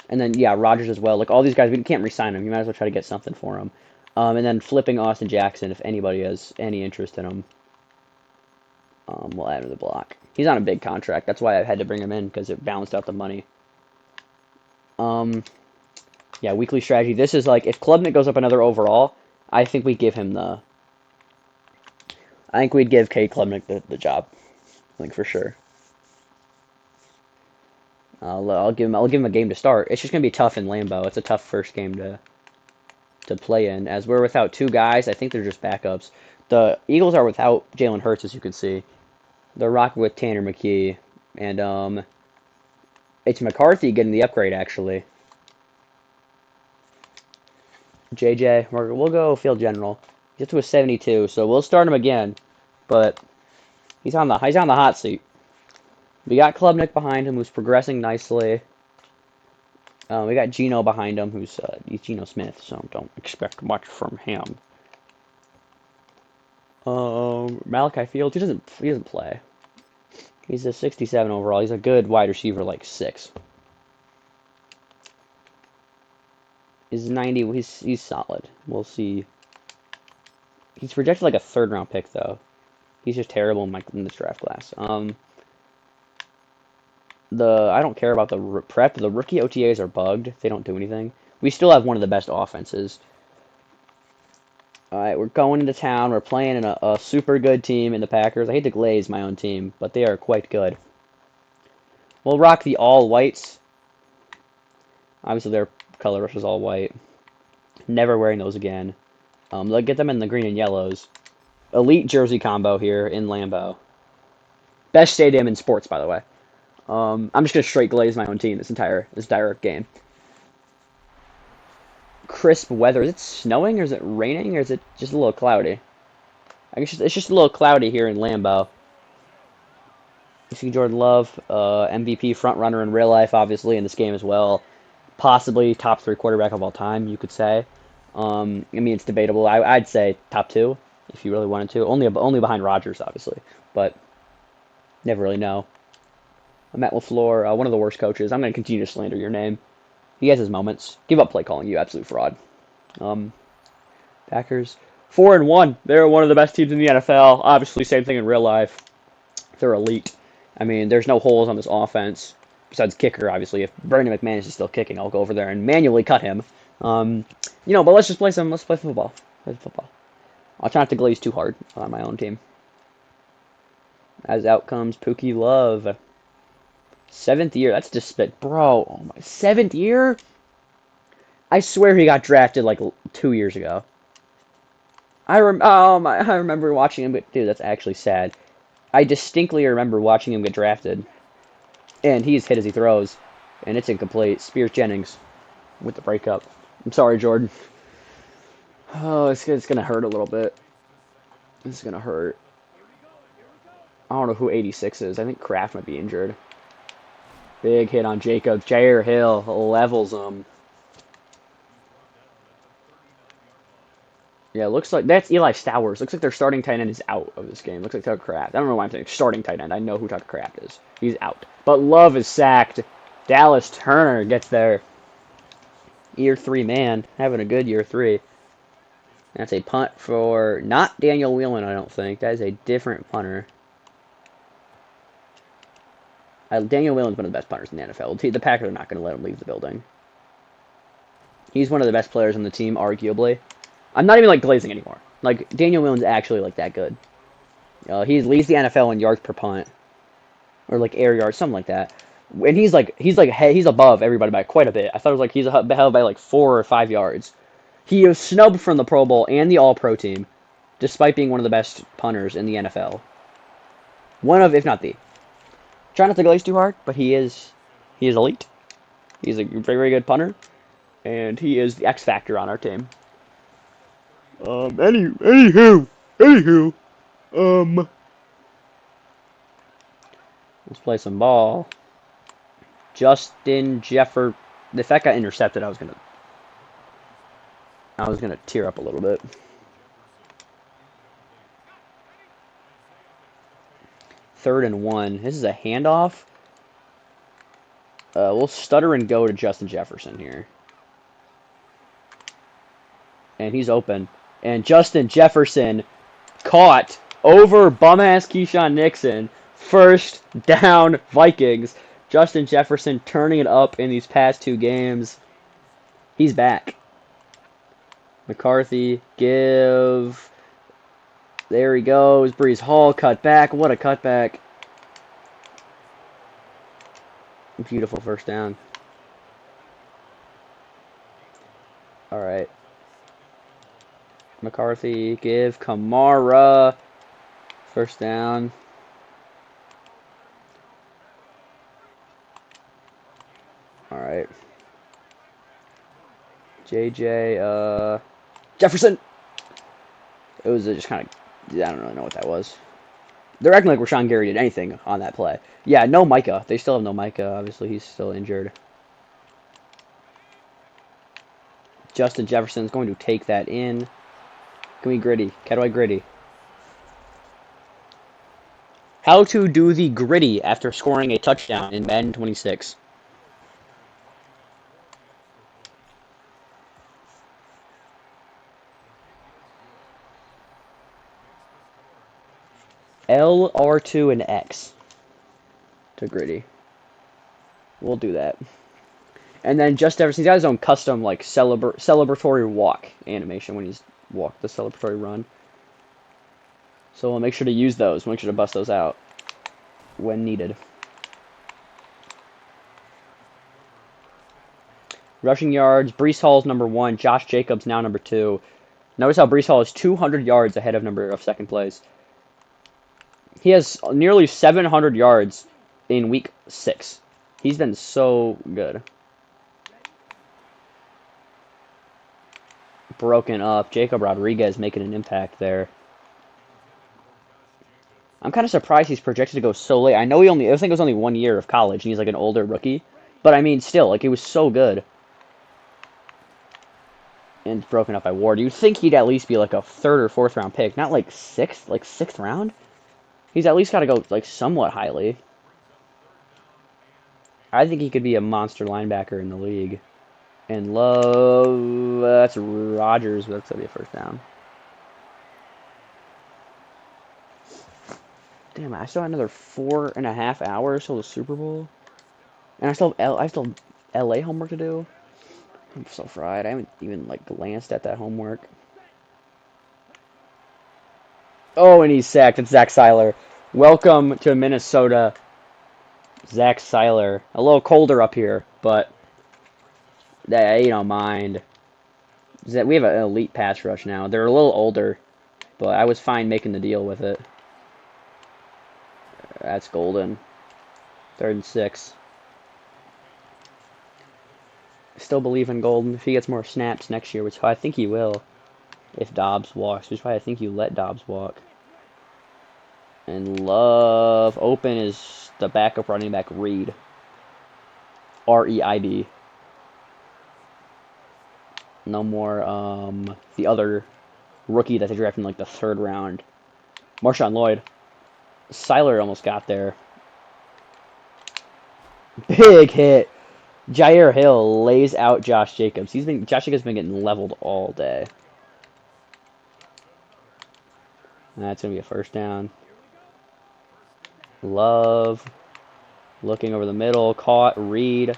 S1: And then, yeah, Rodgers as well. Like, all these guys, we can't re-sign them. You might as well try to get something for them. And then flipping Austin Jackson if anybody has any interest in him. We'll add him to the block. He's on a big contract. That's why I had to bring him in, because it balanced out the money. Yeah, weekly strategy. This is like, if Klubnik goes up another overall, I think we give him the... I think we'd give Cade Klubnik the job. I think for sure. I'll give him a game to start. It's just gonna be tough in Lambeau. It's a tough first game to play in. As we're without 2 guys, I think they're just backups. The Eagles are without Jalen Hurts, as you can see. They're rocking with Tanner McKee, and it's McCarthy getting the upgrade actually. JJ, we'll go field general. He's up to a 72, so we'll start him again, but he's on the hot seat. We got Klubnik behind him, who's progressing nicely. We got Geno behind him, he's Geno Smith, so don't expect much from him. Malachi Fields, he doesn't play. He's a 67 overall. He's a good wide receiver, like 6. He's 90. He's solid. We'll see. He's projected like a 3rd round pick though. He's just terrible in this draft class. I don't care about the prep. The rookie OTAs are bugged. They don't do anything. We still have one of the best offenses. All right, we're going into town. We're playing in a super good team in the Packers. I hate to glaze my own team, but they are quite good. We'll rock the all whites. Obviously, their color rush is all white. Never wearing those again. They'll get them in the green and yellows. Elite jersey combo here in Lambeau. Best stadium in sports, by the way. I'm just gonna straight glaze my own team this entire game. Crisp weather. Is it snowing or is it raining or is it just a little cloudy? I guess it's just a little cloudy here in Lambeau. You see Jordan Love, MVP front runner in real life, obviously in this game as well. Possibly top 3 quarterback of all time, you could say. I mean, it's debatable. I'd say top 2 if you really wanted to. Only behind Rodgers, obviously, but never really know. Matt LaFleur, one of the worst coaches. I'm going to continue to slander your name. He has his moments. Give up play calling, you absolute fraud. Packers. 4-1. They're one of the best teams in the NFL. Obviously, same thing in real life. They're elite. I mean, there's no holes on this offense besides kicker. Obviously, if Brandon McManus is still kicking, I'll go over there and manually cut him. But let's just play some. Let's play football. Play football. I'll try not to glaze too hard on my own team. As out comes Pookie Love. 7th year. That's just bro. Oh my 7th year. I swear he got drafted like 2 years ago. I remember watching him, but dude, that's actually sad. I distinctly remember watching him get drafted, and he's hit as he throws, and it's incomplete. Spears Jennings with the breakup. I'm sorry, Jordan. Oh, it's gonna hurt a little bit. It's gonna hurt. I don't know who 86 is. I think Kraft might be injured. Big hit on Jacobs. Jair Hill levels him. Yeah, looks like that's Eli Stowers. Looks like their starting tight end is out of this game. Looks like Tucker Kraft. I don't know why I'm saying starting tight end. I know who Tucker Kraft is. He's out. But Love is sacked. Dallas Turner gets there. Year 3 man. Having a good year 3. That's a punt for not Daniel Whelan, I don't think. That is a different punter. Daniel Whelan's one of the best punters in the NFL. The Packers are not going to let him leave the building. He's one of the best players on the team, arguably. I'm not even like glazing anymore. Like Daniel Whelan's actually like that good. He leads the NFL in yards per punt, or like air yards, something like that. And he's above everybody by quite a bit. I thought it was like he's held by like 4 or 5 yards. He was snubbed from the Pro Bowl and the All-Pro team, despite being one of the best punters in the NFL. One of, if not the. Try not to glaze too hard, but he is elite. He's a very, very good punter, and he is the X factor on our team. Anywho, let's play some ball. Justin Jefferson. If that got intercepted, I was gonna tear up a little bit. Third and 1. This is a handoff. We'll stutter and go to Justin Jefferson here. And he's open. And Justin Jefferson caught over bum-ass Keyshawn Nixon. First down, Vikings. Justin Jefferson turning it up in these past 2 games. He's back. McCarthy, give. There he goes. Brees Hall, cut back. What a cutback. Beautiful first down. All right. McCarthy, give. Kamara. First down. All right. JJ, Jefferson. It was just kind of, I don't really know what that was. They're acting like Rashawn Gary did anything on that play. Yeah, no Micah. They still have no Micah. Obviously, he's still injured. Justin Jefferson's going to take that in. Give me gritty. How do I gritty? How to do the gritty after scoring a touchdown in Madden 26. L, R2, and X to gritty. We'll do that. And then Just Jefferson, he's got his own custom like celebratory walk animation when he's walked the celebratory run. So we'll make sure to use those. We'll make sure to bust those out when needed. Rushing yards, Brees Hall's number 1, Josh Jacobs now number 2. Notice how Brees Hall is 200 yards ahead of second place. He has nearly 700 yards in week 6. He's been so good. Broken up. Jacob Rodriguez making an impact there. I'm kind of surprised he's projected to go so late. I think it was only 1 year of college, and he's like an older rookie. But I mean, still, like, he was so good. And broken up by Ward. You'd think he'd at least be like a 3rd or 4th round pick, not like 6th round. He's at least got to go like somewhat highly. I think he could be a monster linebacker in the league. And Love, that's Rodgers, but that's going to be a first down. Damn, I still have another 4.5 hours till the Super Bowl, and I still have LA homework to do. I'm so fried. I haven't even like glanced at that homework. Oh, and he's sacked. It's Zach Seiler. Welcome to Minnesota, Zach Seiler. A little colder up here, but you don't mind. We have an elite pass rush now. They're a little older, but I was fine making the deal with it. That's golden. 3rd and 6. I still believe in Golden. If he gets more snaps next year, which I think he will, if Dobbs walks, which is why I think you let Dobbs walk. And Love open is the backup running back Reed. Reib. No more the other rookie that they drafted in like the 3rd round. Marshawn Lloyd. Seiler almost got there. Big hit. Jair Hill lays out Josh Jacobs. Josh Jacobs been getting leveled all day. That's gonna be a 1st down. Love looking over the middle, caught Reed.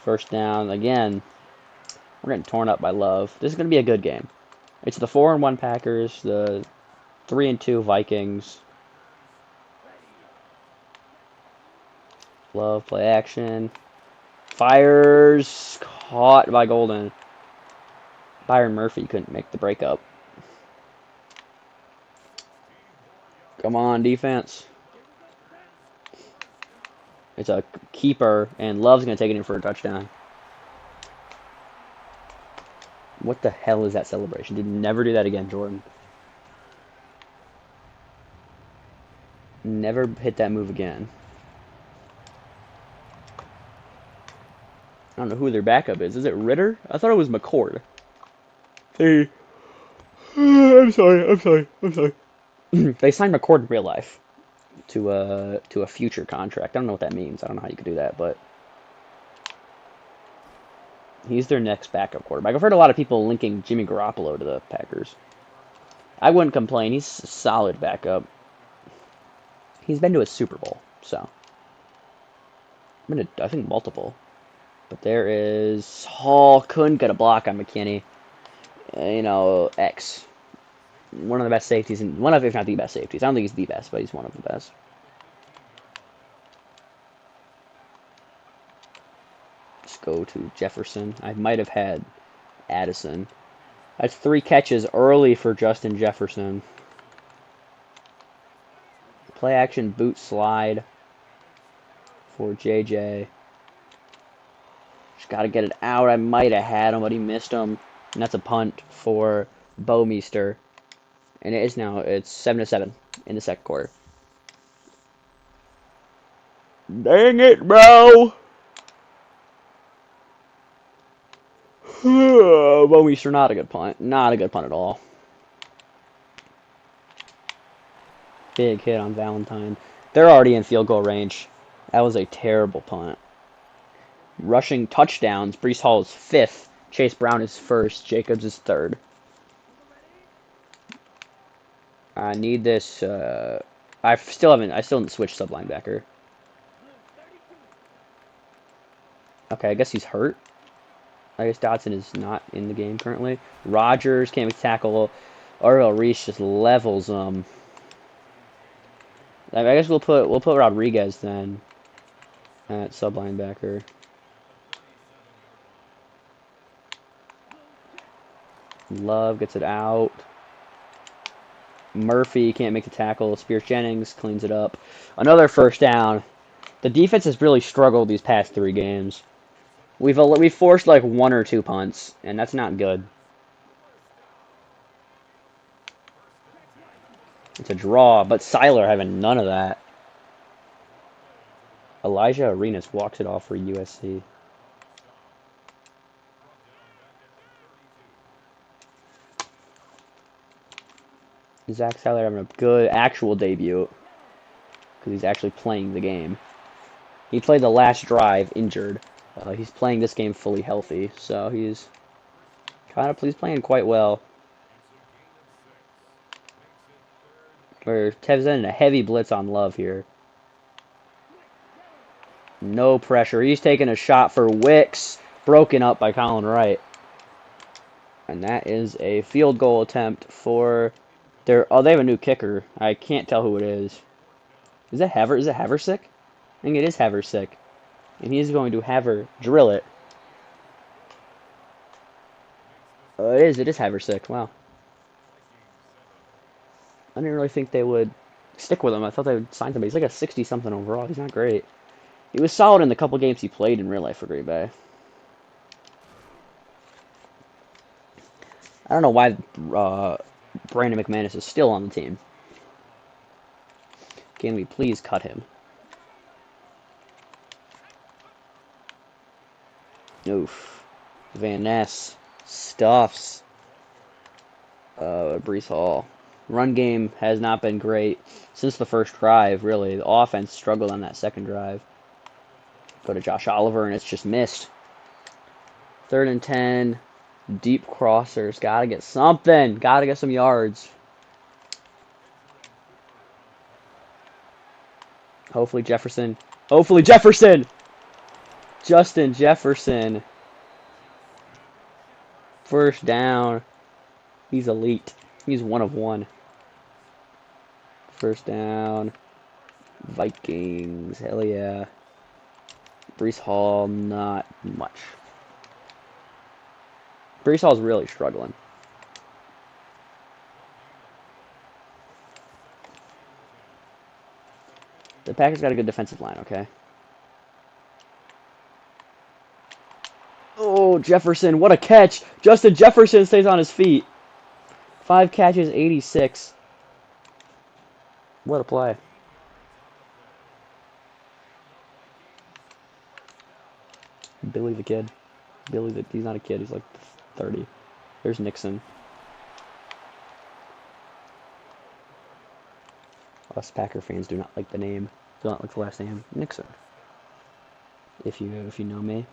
S1: 1st down again. We're getting torn up by Love. This is gonna be a good game. It's the 4-1 Packers, the 3-2 Vikings. Love play action. Fires, caught by Golden. Byron Murphy couldn't make the breakup. Come on, defense. It's a keeper, and Love's going to take it in for a touchdown. What the hell is that celebration? Did never do that again, Jordan. Never hit that move again. I don't know who their backup is. Is it Ritter? I thought it was McCord. Hey. I'm sorry. They signed McCord in real life to a future contract. I don't know what that means. I don't know how you could do that, but he's their next backup quarterback. I've heard a lot of people linking Jimmy Garoppolo to the Packers. I wouldn't complain. He's a solid backup. He's been to a Super Bowl, so I think multiple. But there is Hall, couldn't get a block on McKinney. X. One of the best safeties, and one of, if not the best safeties. I don't think he's the best, but he's one of the best. Let's go to Jefferson. I might have had Addison. That's 3 catches early for Justin Jefferson. Play action boot slide for JJ. Just got to get it out. I might have had him, but he missed him. And that's a punt for Bowmeister. And it is now, it's 7-7 in the 2nd quarter. Dang it, bro! Bowmeister, not a good punt. Not a good punt at all. Big hit on Valentine. They're already in field goal range. That was a terrible punt. Rushing touchdowns. Breece Hall is 5th. Chase Brown is 1st. Jacobs is 3rd. I need this. I still haven't switched sub linebacker. Okay, I guess he's hurt. I guess Dotson is not in the game currently. Rogers can't make tackle. Ariel Reese just levels him. I guess we'll put Rodriguez then at sub linebacker. Love gets it out. Murphy can't make the tackle. Spears Jennings cleans it up. Another 1st down. The defense has really struggled these past 3 games. We've forced like 1 or 2 punts, and that's not good. It's a draw, but Seiler having none of that. Elijah Arenas walks it off for USC. Zach Seiler having a good actual debut because he's actually playing the game. He played the last drive injured. He's playing this game fully healthy, so he's playing quite well. Or Tev's in a heavy blitz on Love here. No pressure. He's taking a shot for Wicks. Broken up by Colin Wright. And that is a field goal attempt for their... Oh, they have a new kicker. I can't tell who it is. Is it Haversick? I think it is Haversick. And he's going to have her drill it. It is Haversick. Wow. I didn't really think they would stick with him. I thought they would sign somebody. He's like a 60-something overall. He's not great. He was solid in the couple games he played in real life for Green Bay. I don't know why Brandon McManus is still on the team. Can we please cut him? Oof. Van Ness stuffs Brees Hall. Run game has not been great since the first drive, really. The offense struggled on that second drive. Go to Josh Oliver, and it's just missed. 3rd and 10. Deep crossers. Gotta get something. Gotta get some yards. Hopefully Jefferson. Hopefully Jefferson! Justin Jefferson. First down. He's elite. He's 1 of 1. First down. Vikings. Hell yeah. Brees Hall, not much. Brees Hall's really struggling. The Packers got a good defensive line, okay? Oh, Jefferson, what a catch! Justin Jefferson stays on his feet. 5 catches, 86. What a play. Billy the kid. He's not a kid, he's like 30. There's Nixon. Us Packer fans do not like the name. Do not like the last name. Nixon. If you know me.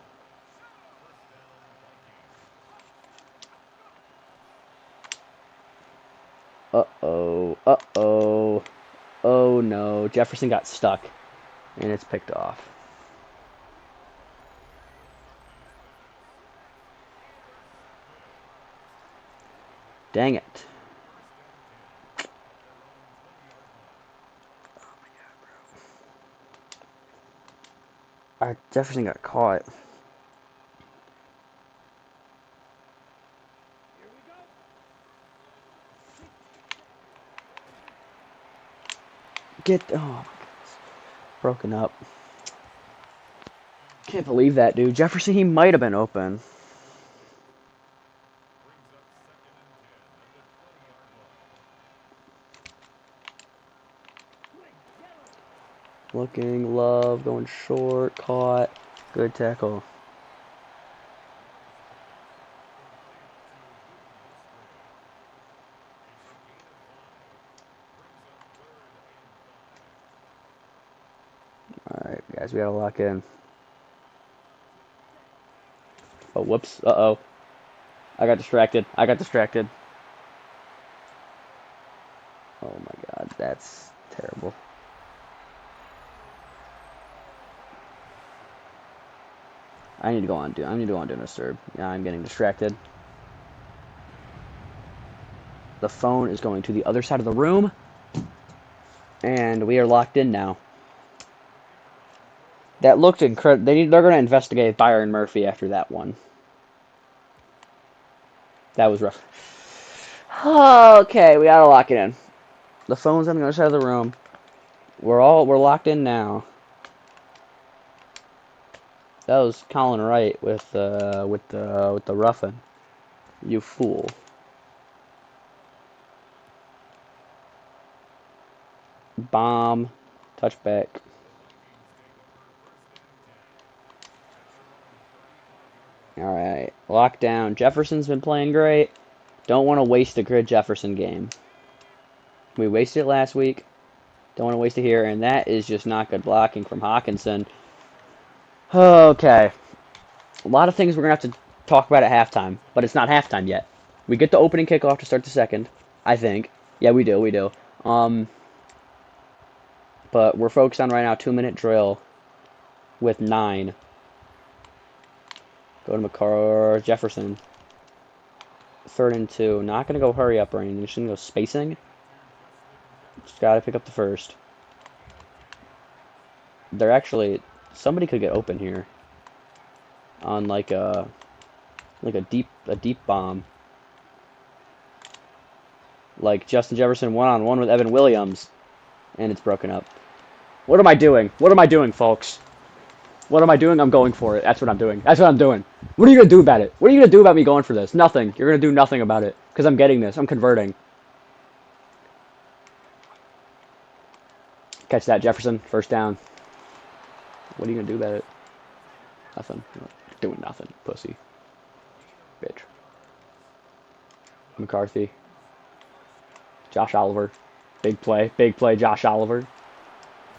S1: Uh-oh. Uh-oh. Oh no. Jefferson got stuck. And it's picked off. Dang it. Oh my god, bro. Jefferson got caught. Oh my goodness. Broken up. Can't believe that, dude. Jefferson, he might have been open. Looking, Love, going short, caught. Good tackle. Alright, guys, we gotta lock in. Oh, whoops. Uh-oh. I got distracted. Oh my god, that's terrible. I need to go on do no disturb. Yeah, I'm getting distracted. The phone is going to the other side of the room. And we are locked in now. That looked incredible. They're going to investigate Byron Murphy after that one. That was rough. Okay, we gotta lock it in. The phone's on the other side of the room. We're locked in now. That was Colin Wright with the roughing. You fool. Bomb. Touchback. Alright. Lockdown. Jefferson's been playing great. Don't want to waste a good Jefferson game. We wasted it last week. Don't want to waste it here. And that is just not good blocking from Hawkinson. Okay. A lot of things we're going to have to talk about at halftime. But it's not halftime yet. We get the opening kickoff to start the second. I think. Yeah, we do. But we're focused on right now 2-minute drill with 9. Go to McCarthy, Jefferson. 3rd and 2. Not going to go hurry up range. Just going to go spacing. Just got to pick up the first. They're actually... Somebody could get open here. On like a deep bomb. Like Justin Jefferson one-on-one with Evan Williams. And it's broken up. What am I doing? What am I doing, folks? What am I doing? I'm going for it. That's what I'm doing. That's what I'm doing. What are you going to do about it? What are you going to do about me going for this? Nothing. You're going to do nothing about it. Because I'm getting this. I'm converting. Catch that, Jefferson. First down. What are you going to do about it? Nothing. You're doing nothing, pussy. Bitch. McCarthy. Josh Oliver. Big play. Big play, Josh Oliver.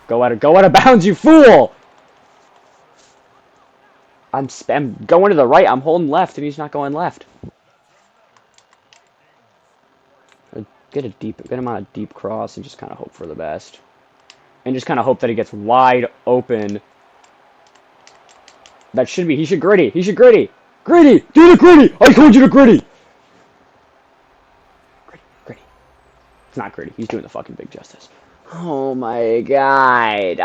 S1: Go out of bounds, you fool! I'm going to the right. I'm holding left, and he's not going left. Get him on a deep cross, and just kind of hope for the best. And just kind of hope that he gets wide open. He should gritty. He should gritty. Gritty! Do the gritty! I told you to gritty! Gritty. It's not gritty. He's doing the fucking big justice. Oh my god.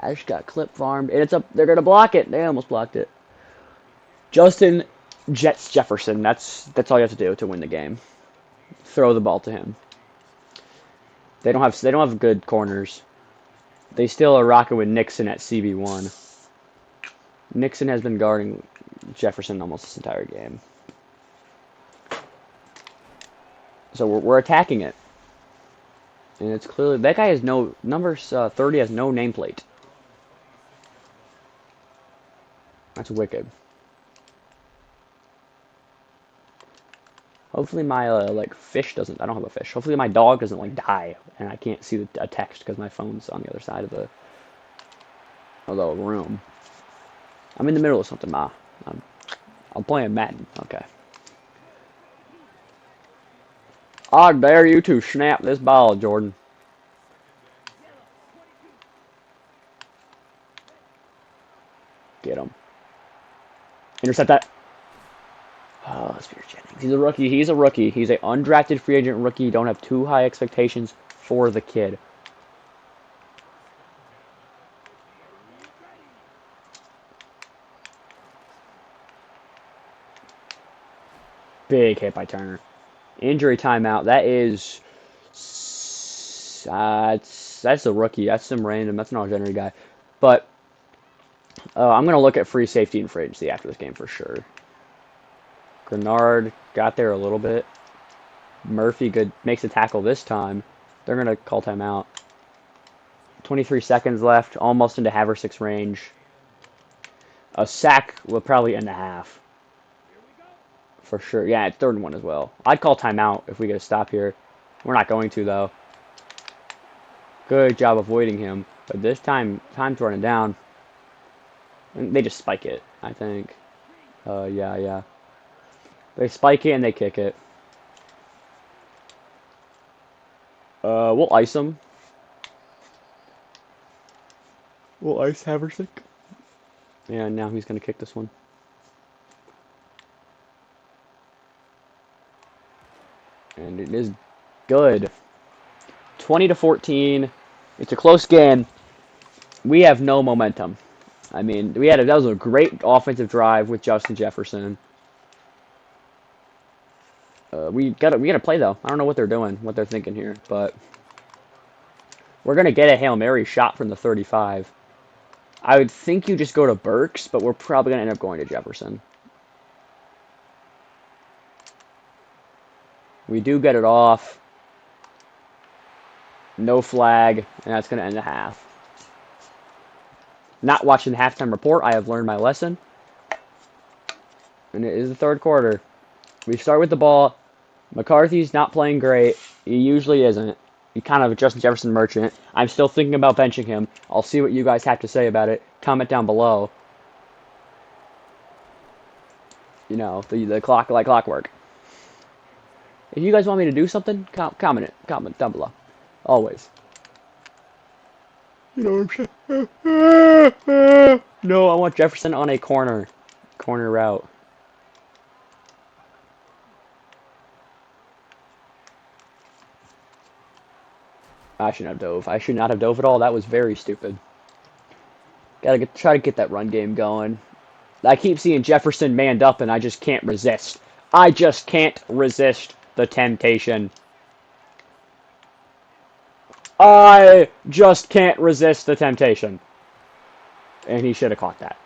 S1: I just got clip farmed. And it's up. They're going to block it. They almost blocked it. Justin Jefferson. That's all you have to do to win the game. Throw the ball to him. They don't have good corners. They still are rocking with Nixon at CB1. Nixon has been guarding Jefferson almost this entire game. So we're attacking it. And it's clearly... That guy has no... Number 30 has no nameplate. That's wicked. Hopefully my, fish doesn't... I don't have a fish. Hopefully my dog doesn't, die. And I can't see a text because my phone's on the other side of the room. I'm in the middle of something, Ma. I'm playing Madden. Okay. I dare you to snap this ball, Jordan. Get him. Intercept that. Oh, Spears Jennings. He's a rookie. He's a rookie. He's an undrafted free agent rookie. You don't have too high expectations for the kid. Big hit by Turner. Injury timeout. That is... that's a rookie. That's some random. That's an auxiliary guy. But I'm going to look at free safety and free agency after this game for sure. Grenard got there a little bit. Murphy makes a tackle this time. They're going to call timeout. 23 seconds left. Almost into Haversick's range. A sack will probably end the half. For sure. Yeah, it's 3rd and 1 as well. I'd call timeout if we get a stop here. We're not going to, though. Good job avoiding him. But this time, time's running down. And they just spike it, I think. Yeah. They spike it and they kick it. We'll ice him. We'll ice Haversick. Yeah, now he's going to kick this one. And it is good. 20-14. It's a close game. We have no momentum. I mean, that was a great offensive drive with Justin Jefferson. We gotta play though. I don't know what they're doing, what they're thinking here, but we're gonna get a Hail Mary shot from the 35. I would think you just go to Burks, but we're probably gonna end up going to Jefferson. We do get it off. No flag, and that's gonna end the half. Not watching the halftime report, I have learned my lesson. And it is the 3rd quarter. We start with the ball. McCarthy's not playing great. He usually isn't. He kind of a Justin Jefferson merchant. I'm still thinking about benching him. I'll see what you guys have to say about it. Comment down below. You know, the clock like clockwork. If you guys want me to do something, comment down below. Always. You know what I'm saying? No, I want Jefferson on a corner. Corner route. I shouldn't have dove. I should not have dove at all. That was very stupid. Try to get that run game going. I keep seeing Jefferson manned up, and I just can't resist. I just can't resist the temptation. I just can't resist the temptation. And he should have caught that.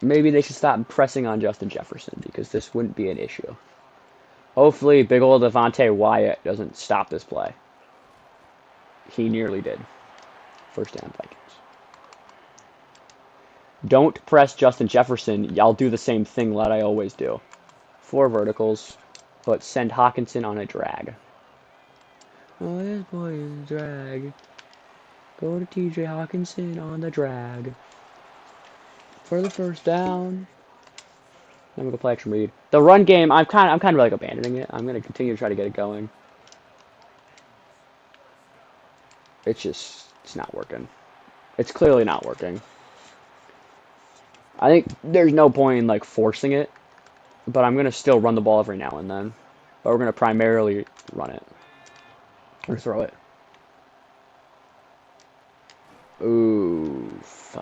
S1: Maybe they should stop pressing on Justin Jefferson, because this wouldn't be an issue. Hopefully, big old Devontae Wyatt doesn't stop this play. He nearly did. First down, Vikings. Don't press Justin Jefferson. I'll do the same thing that I always do. 4 verticals, but send Hawkinson on a drag. Oh, this boy is a drag. Go to TJ Hawkinson on the drag. For the first down. I'm gonna play action read. The run game, I'm kind of like abandoning it. I'm gonna continue to try to get it going. It's not working. It's clearly not working. I think there's no point in like forcing it, but I'm gonna still run the ball every now and then. But we're gonna primarily run it or throw it. Oof.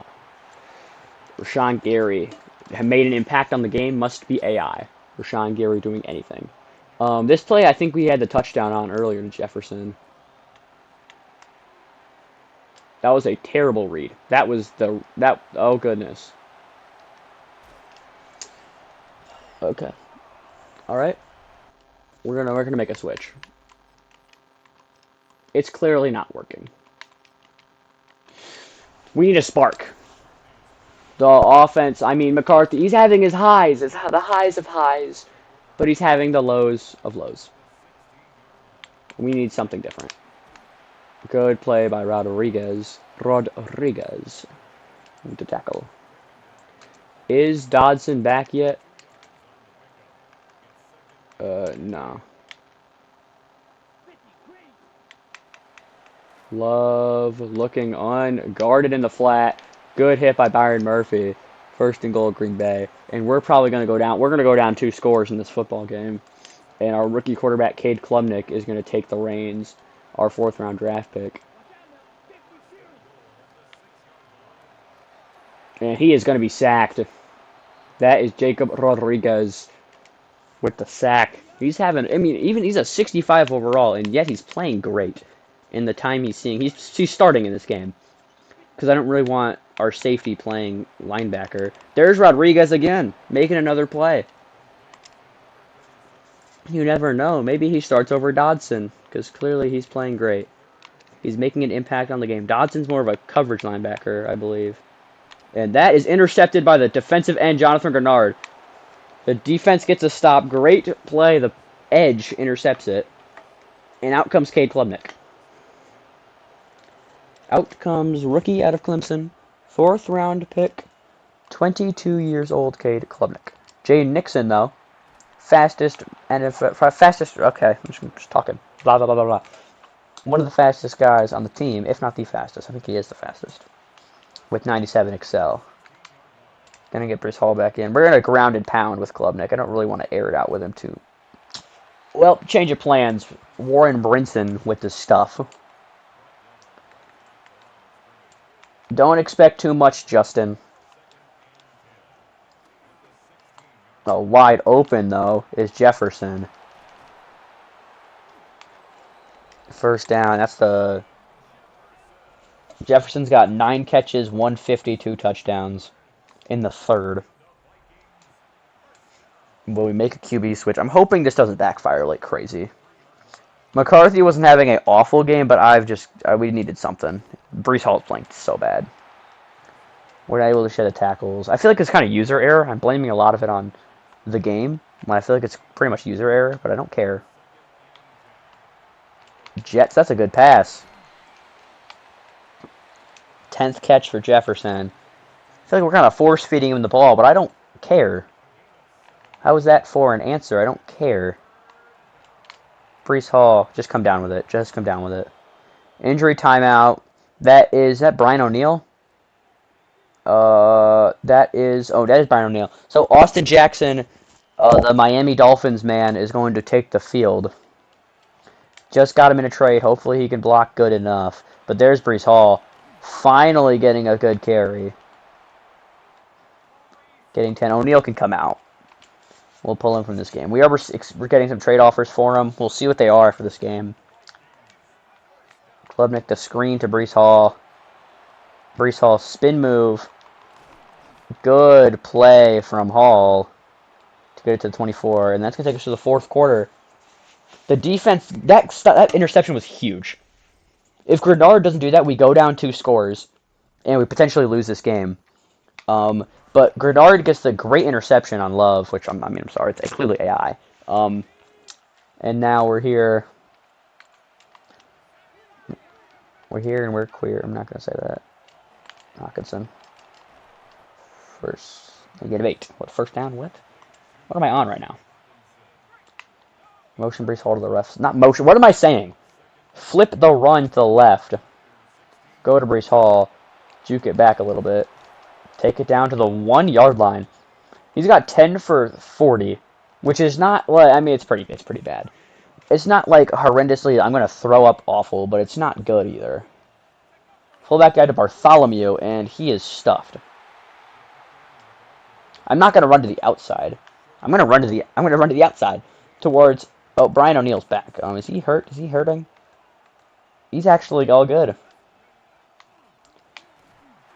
S1: Rashawn Gary have made an impact on the game. Must be AI. Rashawn Gary doing anything. This play, I think we had the touchdown on earlier to Jefferson. That was a terrible read. That was oh goodness. Okay. All right. We're gonna make a switch. It's clearly not working. We need a spark. The offense, I mean, McCarthy, he's having his highs, the highs of highs, but he's having the lows of lows. We need something different. Good play by Rodriguez. Rodriguez to tackle. Is Dodson back yet? No. Love looking unguarded in the flat. Good hit by Byron Murphy. First and goal, Green Bay. And we're probably going to go down. We're going to go down 2 scores in this football game. And our rookie quarterback, Cade Klubnik, is going to take the reins. Our 4th round draft pick. And he is going to be sacked. That is Jacob Rodriguez with the sack. He's having, I mean, even he's a 65 overall, and yet he's playing great in the time he's seeing. He's starting in this game. Because I don't really want our safety playing linebacker. There's Rodriguez again, making another play. You never know. Maybe he starts over Dodson, because clearly he's playing great. He's making an impact on the game. Dodson's more of a coverage linebacker, I believe. And that is intercepted by the defensive end, Jonathan Grenard. The defense gets a stop. Great play. The edge intercepts it. And out comes Cade Klubnik. Out comes rookie out of Clemson. 4th round pick. 22 years old, Cade Klubnik. Jay Nixon, though. Fastest. Okay, I'm just talking. Blah, blah, blah, blah, blah. One of the fastest guys on the team, if not the fastest. I think he is the fastest. With 97 Excel. Gonna get Brice Hall back in. We're gonna ground and pound with Klubnik. I don't really want to air it out with him too. Well, change of plans. Warren Brinson with this stuff. Don't expect too much, Justin. Oh, wide open, though, is Jefferson. First down. That's the... Jefferson's got 9 catches, 152 touchdowns in the 3rd. Will we make a QB switch? I'm hoping this doesn't backfire like crazy. McCarthy wasn't having an awful game, but we needed something. Brice Hall's playing so bad. We're not able to shed the tackles. I feel like it's kind of user error. I'm blaming a lot of it on the game, when I feel like it's pretty much user error, but I don't care. Jets, that's a good pass. 10th catch for Jefferson. I feel like we're kind of force-feeding him the ball, but I don't care. How is that for an answer? I don't care. Brees Hall, just come down with it. Just come down with it. Injury timeout. That is Brian O'Neill? That is Brian O'Neill. So Austin Jackson, the Miami Dolphins man, is going to take the field. Just got him in a trade. Hopefully he can block good enough. But there's Brees Hall, finally getting a good carry. Getting 10. O'Neill can come out. We'll pull him from this game. We're getting some trade offers for him. We'll see what they are for this game. Klubnik the screen to Brees Hall. Brees Hall spin move. Good play from Hall to get it to the 24, and that's going to take us to the fourth quarter. The defense, that interception was huge. If Grenard doesn't do that, we go down 2 scores, and we potentially lose this game. But Grenard gets the great interception on Love, which I'm sorry, it's clearly AI. And now we're here. We're here and we're queer. I'm not going to say that. Hawkinson. First, -8. What, first down? What am I on right now? Motion Brees Hall to the refs. Not motion. What am I saying? Flip the run to the left. Go to Brees Hall. Juke it back a little bit. Take it down to the 1-yard line. He's got 10 for 40, which is not, well, I mean, it's pretty bad. It's not like horrendously, I'm going to throw up awful, but it's not good either. Fullback guy to Bartholomew, and he is stuffed. I'm not going to run to the outside. I'm going to run to the outside towards. Oh, Brian O'Neill's back. Is he hurt? Is he hurting? He's actually all good.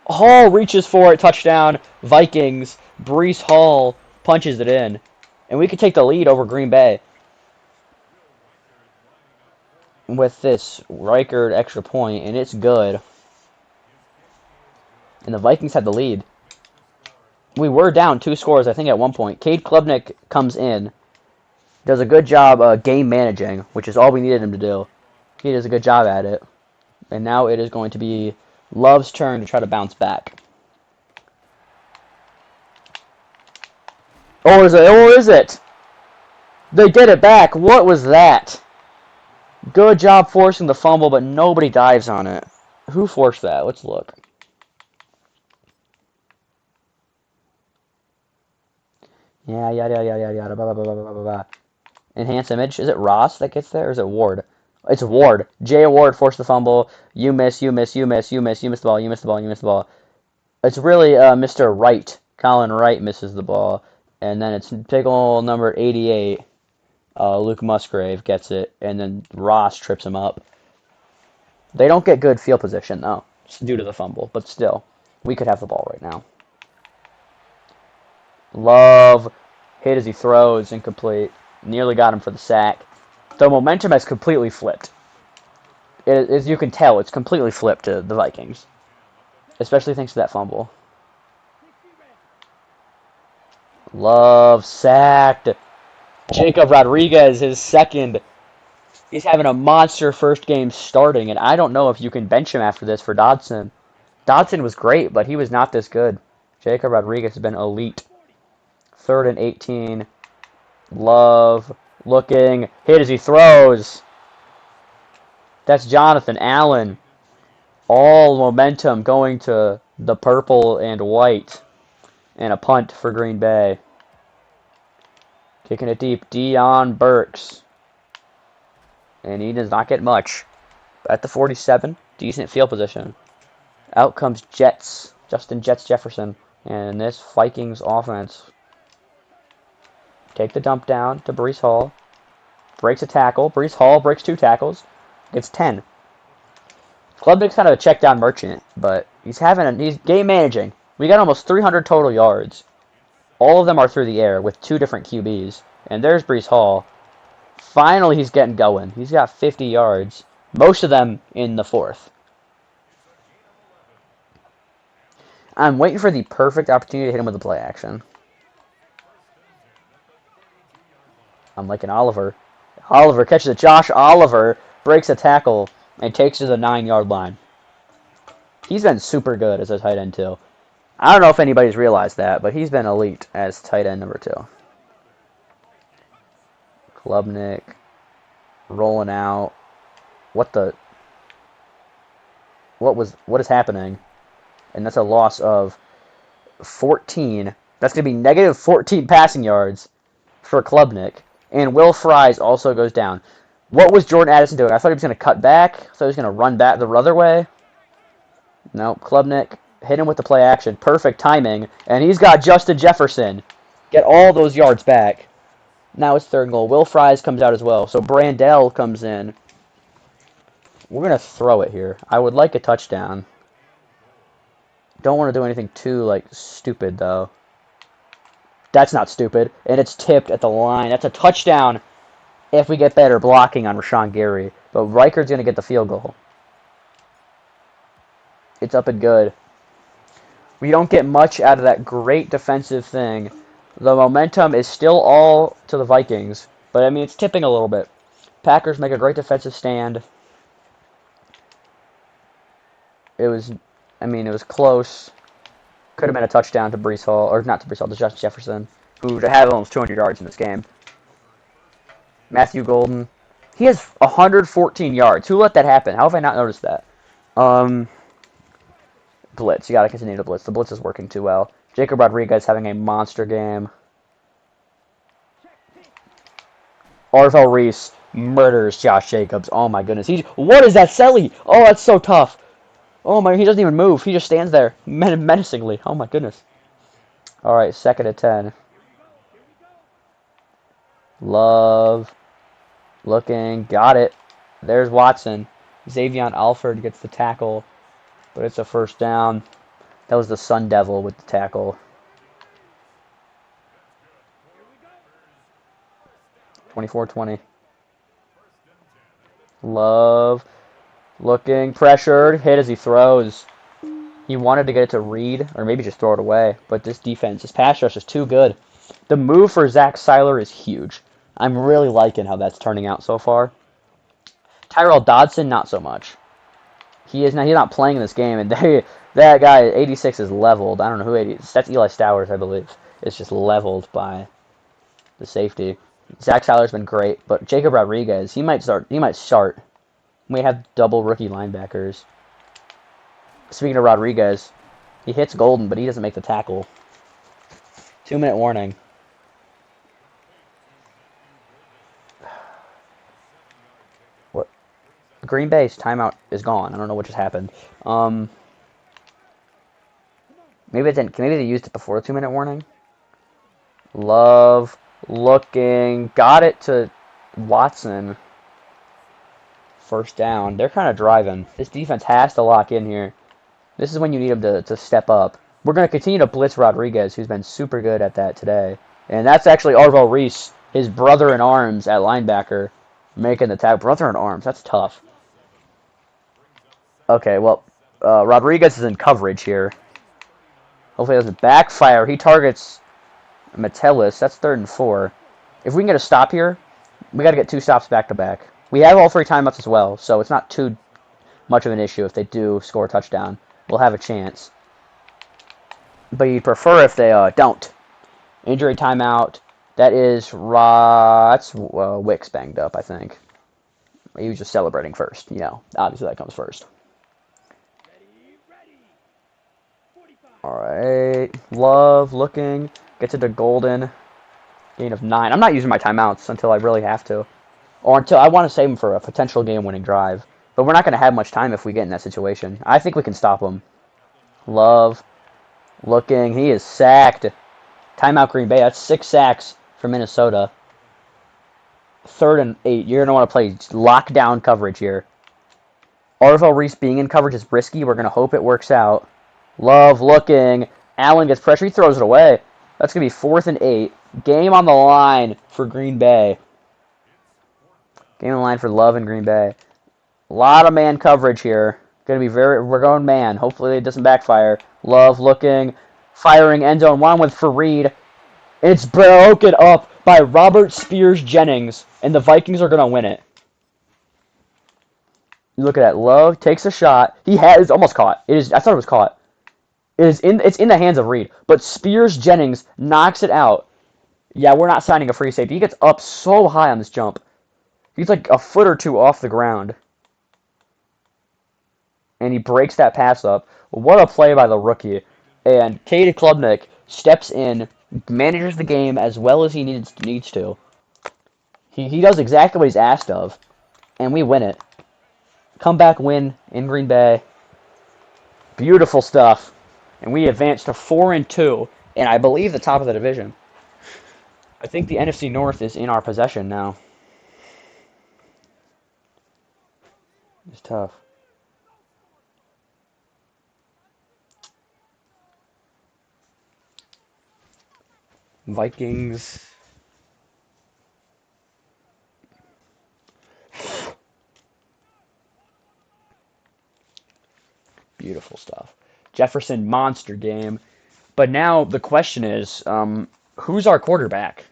S1: Hall reaches for it. Touchdown. Vikings. Brees Hall punches it in, and we could take the lead over Green Bay with this Reichard extra point, and it's good. And the Vikings had the lead. We were down 2 scores, I think, at one point. Cade Klubnik comes in, does a good job game managing, which is all we needed him to do. He does a good job at it. And now it is going to be Love's turn to try to bounce back. Or is it? They get it back. What was that? Good job forcing the fumble, but nobody dives on it. Who forced that? Let's look. Yada, blah, blah, blah, blah, blah, blah. Enhance image. Is it Ross that gets there, or is it Ward? It's Ward. Jay Ward forced the fumble. You miss the ball. It's really Mr. Wright. Colin Wright misses the ball. And then it's big ol' number 88. Luke Musgrave gets it. And then Ross trips him up. They don't get good field position, though, due to the fumble. But still, we could have the ball right now. Love hit as he throws, incomplete. Nearly got him for the sack. The momentum has completely flipped. As you can tell, it's completely flipped to the Vikings. Especially thanks to that fumble. Love sacked. Jacob Rodriguez, his second. He's having a monster first game starting, and I don't know if you can bench him after this for Dodson. Dodson was great, but he was not this good. Jacob Rodriguez has been elite. 3rd and 18. Love looking. Hit as he throws. That's Jonathan Allen. All momentum going to the purple and white. And a punt for Green Bay. Kicking it deep. Deion Burks. And he does not get much. At the 47. Decent field position. Out comes Jets. Justin Jets Jefferson. And this Vikings offense. Take the dump down to Brees Hall. Breaks a tackle. Brees Hall breaks 2 tackles. Gets 10. Klubnik's kind of a check down merchant, but he's game managing. We got almost 300 total yards. All of them are through the air with 2 different QBs. And there's Brees Hall. Finally, he's getting going. He's got 50 yards. Most of them in the 4th. I'm waiting for the perfect opportunity to hit him with a play action. I'm liking Oliver. Oliver catches it. Josh Oliver breaks a tackle and takes to the 9-yard line. He's been super good as a tight end, too. I don't know if anybody's realized that, but he's been elite as tight end number 2. Klubnik rolling out. What is happening? And that's a loss of 14. That's going to be negative 14 passing yards for Klubnik. And Will Fries also goes down. What was Jordan Addison doing? I thought he was going to cut back. I thought he was going to run back the other way. No, Klubnik hit him with the play action. Perfect timing. And he's got Justin Jefferson. Get all those yards back. Now it's third and goal. Will Fries comes out as well. So Brandell comes in. We're going to throw it here. I would like a touchdown. Don't want to do anything too, like, stupid, though. That's not stupid. And it's tipped at the line. That's a touchdown if we get better blocking on Rashawn Gary. But Reichard's going to get the field goal. It's up and good. We don't get much out of that great defensive thing. The momentum is still all to the Vikings. But, I mean, it's tipping a little bit. Packers make a great defensive stand. It was close. Could have been a touchdown to Breece Hall, or not to Breece Hall, to Justin Jefferson, who had almost 200 yards in this game. Matthew Golden, he has 114 yards. Who let that happen? How have I not noticed that? Blitz. You got to continue to blitz. The blitz is working too well. Jacob Rodriguez having a monster game. Arvell Reese murders Josh Jacobs. Oh my goodness. What is that, Selly? Oh, that's so tough. Oh my, he doesn't even move. He just stands there menacingly. Oh my goodness. All right, 2nd and 10. Love. Looking. Got it. There's Watson. Xavier Alford gets the tackle, but it's a first down. That was the Sun Devil with the tackle. 24-20. Love. Looking, pressured, hit as he throws. He wanted to get it to Reed, or maybe just throw it away. But this defense, this pass rush is too good. The move for Zach Seiler is huge. I'm really liking how that's turning out so far. Tyrell Dodson, not so much. He's not playing in this game, and that guy, 86, is leveled. I don't know who 80 is. That's Eli Stowers, I believe. It's just leveled by the safety. Zach Seiler's been great, but Jacob Rodriguez, he might start. We have double rookie linebackers. Speaking of Rodriguez, he hits Golden, but he doesn't make the tackle. 2-minute warning. What? Green Bay's timeout is gone. I don't know what just happened. Maybe it didn't. Maybe they used it before the 2-minute warning. Love looking. Got it to Watson. First down. They're kind of driving. This defense has to lock in here. This is when you need them to step up. We're going to continue to blitz Rodriguez, who's been super good at that today. And that's actually Arvell Reese, his brother-in-arms at linebacker, making the tag. Brother-in-arms, that's tough. Okay, well, Rodriguez is in coverage here. Hopefully it doesn't backfire. He targets Metellus. That's 3rd and 4. If we can get a stop here, we got to get 2 stops back-to-back. We have all 3 timeouts as well, so it's not too much of an issue if they do score a touchdown. We'll have a chance. But you'd prefer if they don't. Injury timeout. That is that's Wicks banged up, I think. He was just celebrating first. You know, obviously that comes first. All right. Love looking. Gets it to Golden. Gain of 9. I'm not using my timeouts until I really have to. Or until I want to save them for a potential game-winning drive. But we're not going to have much time if we get in that situation. I think we can stop them. Love. Looking. He is sacked. Timeout Green Bay. That's 6 sacks for Minnesota. 3rd and 8. You're going to want to play lockdown coverage here. Arvell Reese being in coverage is risky. We're going to hope it works out. Love looking. Allen gets pressure. He throws it away. That's going to be 4th and 8. Game on the line for Green Bay. Game on the line for Love and Green Bay. A lot of man coverage here. We're going man. Hopefully it doesn't backfire. Love looking. Firing end zone 1 with Fareed. It's broken up by Robert Spears Jennings. And the Vikings are going to win it. Look at that. Love takes a shot. It's almost caught. I thought it was caught. It's in the hands of Reed. But Spears Jennings knocks it out. Yeah, we're not signing a free safety. He gets up so high on this jump. He's like a foot or two off the ground, and he breaks that pass up. What a play by the rookie. And Cade Klubnik steps in, manages the game as well as he needs to. He does exactly what he's asked of, and we win it. Comeback win in Green Bay. Beautiful stuff. And we advance to 4-2, and I believe the top of the division. I think the NFC North is in our possession now. It's tough. Vikings. Beautiful stuff. Jefferson monster game. But now the question is, who's our quarterback?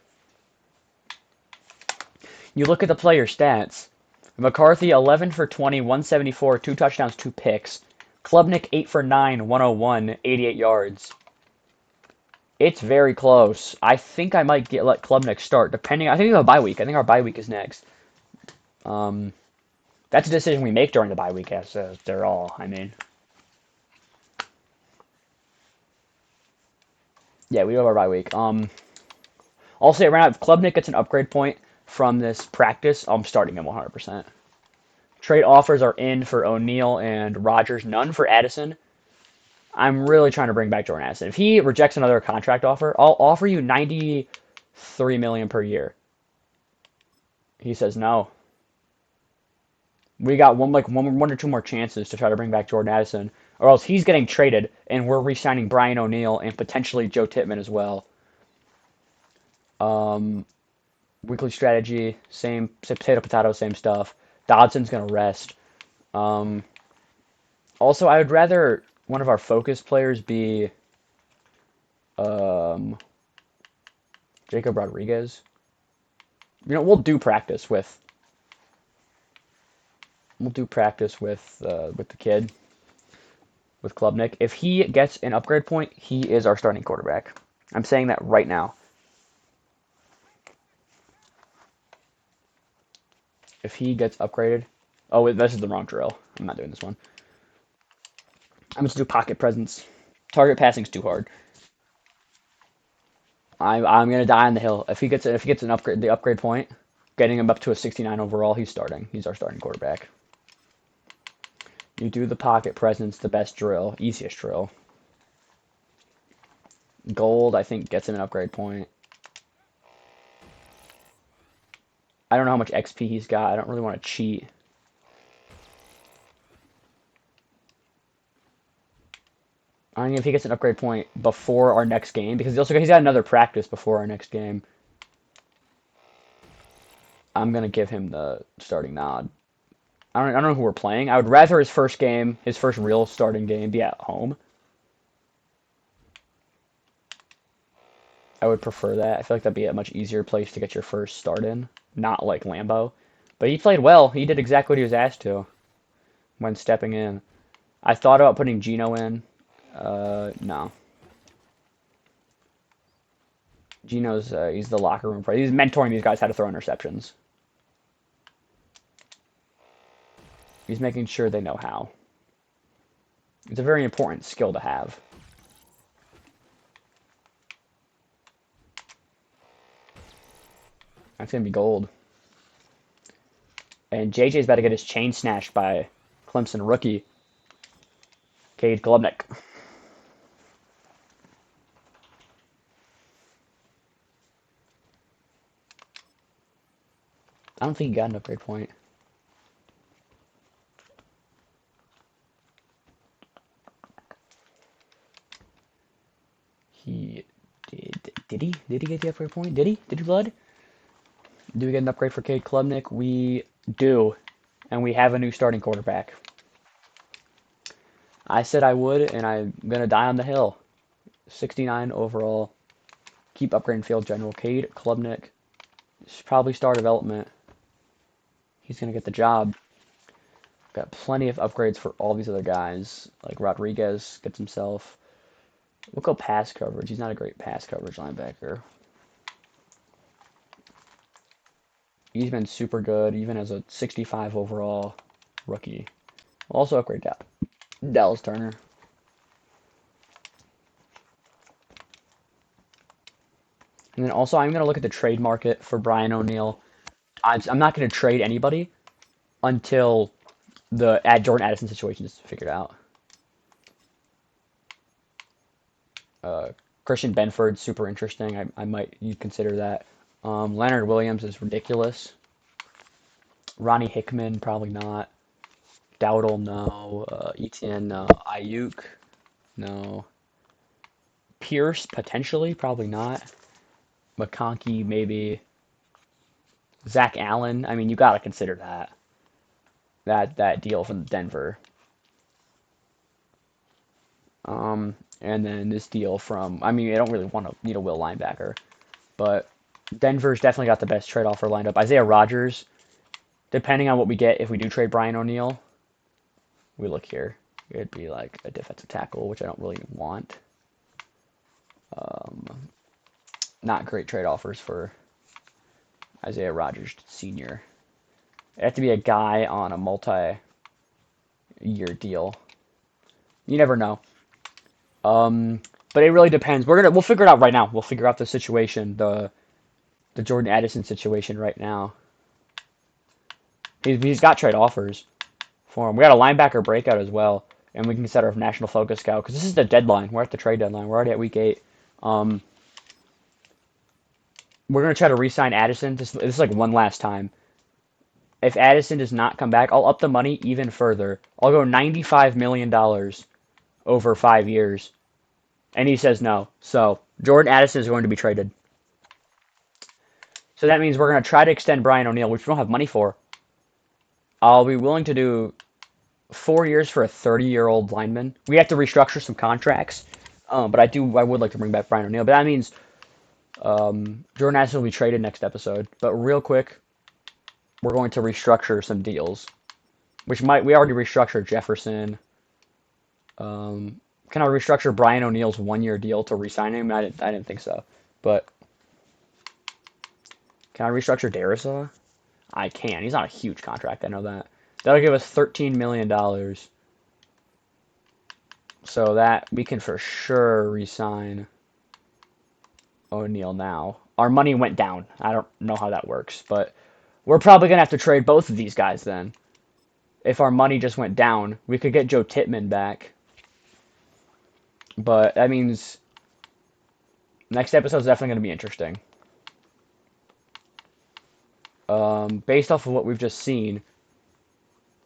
S1: You look at the player stats. McCarthy 11 for 20, 174, 2 touchdowns, 2 picks. Klubnik 8 for 9, 101, 88 yards. It's very close. I think I might let Klubnik start, depending. I think we have a bye week. I think our bye week is next. Um, that's a decision we make during the bye week, as they're all. I mean, yeah, we have our bye week. I'll say right now, if Klubnik gets an upgrade point from this practice, I'm starting him 100%. Trade offers are in for O'Neal and Rogers, none for Addison. I'm really trying to bring back Jordan Addison. If he rejects another contract offer, I'll offer you $93 million per year. He says no. We got one or two more chances to try to bring back Jordan Addison, or else he's getting traded, and we're re-signing Brian O'Neal and potentially Joe Tippmann as well. Um, Weekly strategy, same potato, same stuff. Dodson's gonna rest. Um, Also, I would rather one of our focus players be um, Jacob Rodriguez. We'll do practice with the kid, with Klubnik. If he gets an upgrade point, he is our starting quarterback. I'm saying that right now. If he gets upgraded, oh, this is the wrong drill. I'm not doing this one. I'm just do pocket presence. Target passing's too hard. I'm gonna die on the hill. If he gets an upgrade, the upgrade point, getting him up to a 69 overall, he's starting. He's our starting quarterback. You do the pocket presence, the best drill, easiest drill. Gold, I think, gets him an upgrade point. I don't know how much XP he's got. I don't really want to cheat. I mean, if he gets an upgrade point before our next game, because he's got another practice before our next game, I'm gonna give him the starting nod. I don't know who we're playing. I would rather his first game, his first real starting game, be at home. I would prefer that. I feel like that'd be a much easier place to get your first start in, not like Lambeau. But he played well. He did exactly what he was asked to when stepping in. I thought about putting Gino in. No. Gino's he's the locker room player. He's mentoring these guys how to throw interceptions. He's making sure they know how. It's a very important skill to have. That's gonna be gold. And JJ's about to get his chain snatched by Clemson rookie Cade Klubnik. I don't think he got an upgrade point. He did. Did he? Did he get the upgrade point? Did he? Did he, Blood? Do we get an upgrade for Cade Klubnik? We do. And we have a new starting quarterback. I said I would, and I'm going to die on the hill. 69 overall. Keep upgrading field general. Cade Klubnik. Probably star development. He's going to get the job. Got plenty of upgrades for all these other guys. Like Rodriguez gets himself. We'll go pass coverage. He's not a great pass coverage linebacker. He's been super good, even as a 65 overall rookie. Also upgrade Dallas Turner. And then also, I'm going to look at the trade market for Brian O'Neill. I'm not going to trade anybody until the Jordan Addison situation is figured out. Uh, Christian Benford, super interesting. I might you consider that. Leonard Williams is ridiculous. Ronnie Hickman, probably not. Dowdle, no. Etienne, no. Ayuk, no. Pierce, potentially, probably not. McConkey, maybe. Zach Allen, I mean, you got to consider that. That deal from Denver. And then this deal from, I mean, I don't really want to need a will linebacker, but Denver's definitely got the best trade offer lined up. Isaiah Rodgers, depending on what we get, if we do trade Brian O'Neill, we look here. It'd be like a defensive tackle, which I don't really want. Not great trade offers for Isaiah Rodgers Sr. It have to be a guy on a multi-year deal. You never know. But it really depends. We'll figure it out right now. We'll figure out the situation, the Jordan Addison situation right now. He's got trade offers for him. We got a linebacker breakout as well, and we can set our national focus scout because this is the deadline. We're at the trade deadline. We're already at week 8. We're gonna try to re-sign Addison. This is like one last time. If Addison does not come back, I'll up the money even further. I'll go $95 million over 5 years, and he says no. So Jordan Addison is going to be traded. So that means we're gonna try to extend Brian O'Neill, which we don't have money for. I'll be willing to do 4 years for a 30-year-old lineman. We have to restructure some contracts, but I would like to bring back Brian O'Neill. But that means Jordan Addison will be traded next episode. But real quick, we're going to restructure some deals, we already restructured Jefferson. Can I restructure Brian O'Neill's 1-year deal to re-sign him? I didn't think so. But can I restructure Darisaw? I can. He's not a huge contract. I know that. That'll give us $13 million. So that we can for sure re-sign O'Neal now. Our money went down. I don't know how that works, but we're probably going to have to trade both of these guys then. If our money just went down, we could get Joe Tippmann back. But that means next episode is definitely going to be interesting. Based off of what we've just seen,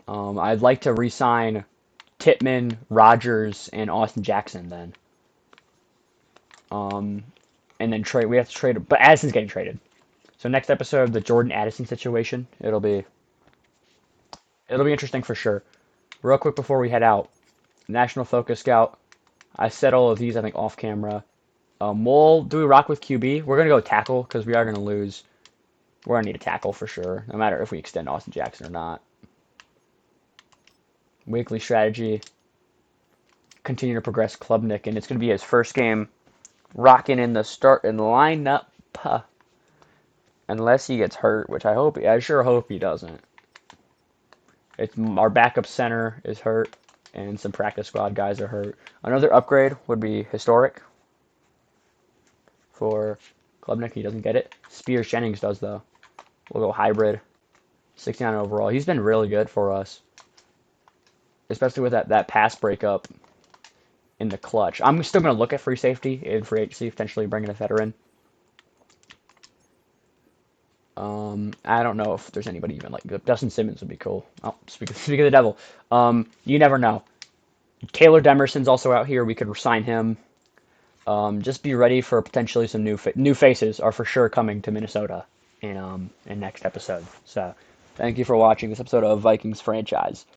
S1: I'd like to re-sign Tippmann, Rodgers, and Austin Jackson then. And then trade. We have to trade, but Addison's getting traded. So next episode, the Jordan Addison situation. It'll be interesting for sure. Real quick before we head out, National Focus Scout. I said all of these, I think, off camera. Do we rock with QB? We're gonna go tackle because we are gonna lose. We're gonna need a tackle for sure, no matter if we extend Austin Jackson or not. Weekly strategy. Continue to progress Klubnik, and it's gonna be his first game rocking in the start and lineup. Unless he gets hurt, which I sure hope he doesn't. Our backup center is hurt, and some practice squad guys are hurt. Another upgrade would be historic for Klubnik. He doesn't get it. Spears Jennings does though. We'll go hybrid. 69 overall. He's been really good for us, especially with that pass breakup in the clutch. I'm still going to look at free safety and free agency, potentially bringing a veteran. I don't know if there's anybody even like Dustin Simmons would be cool. Oh, speak of the devil. You never know. Taylor Demerson's also out here. We could sign him. Just be ready for potentially some new faces are for sure coming to Minnesota in next episode. So, thank you for watching this episode of Vikings Franchise.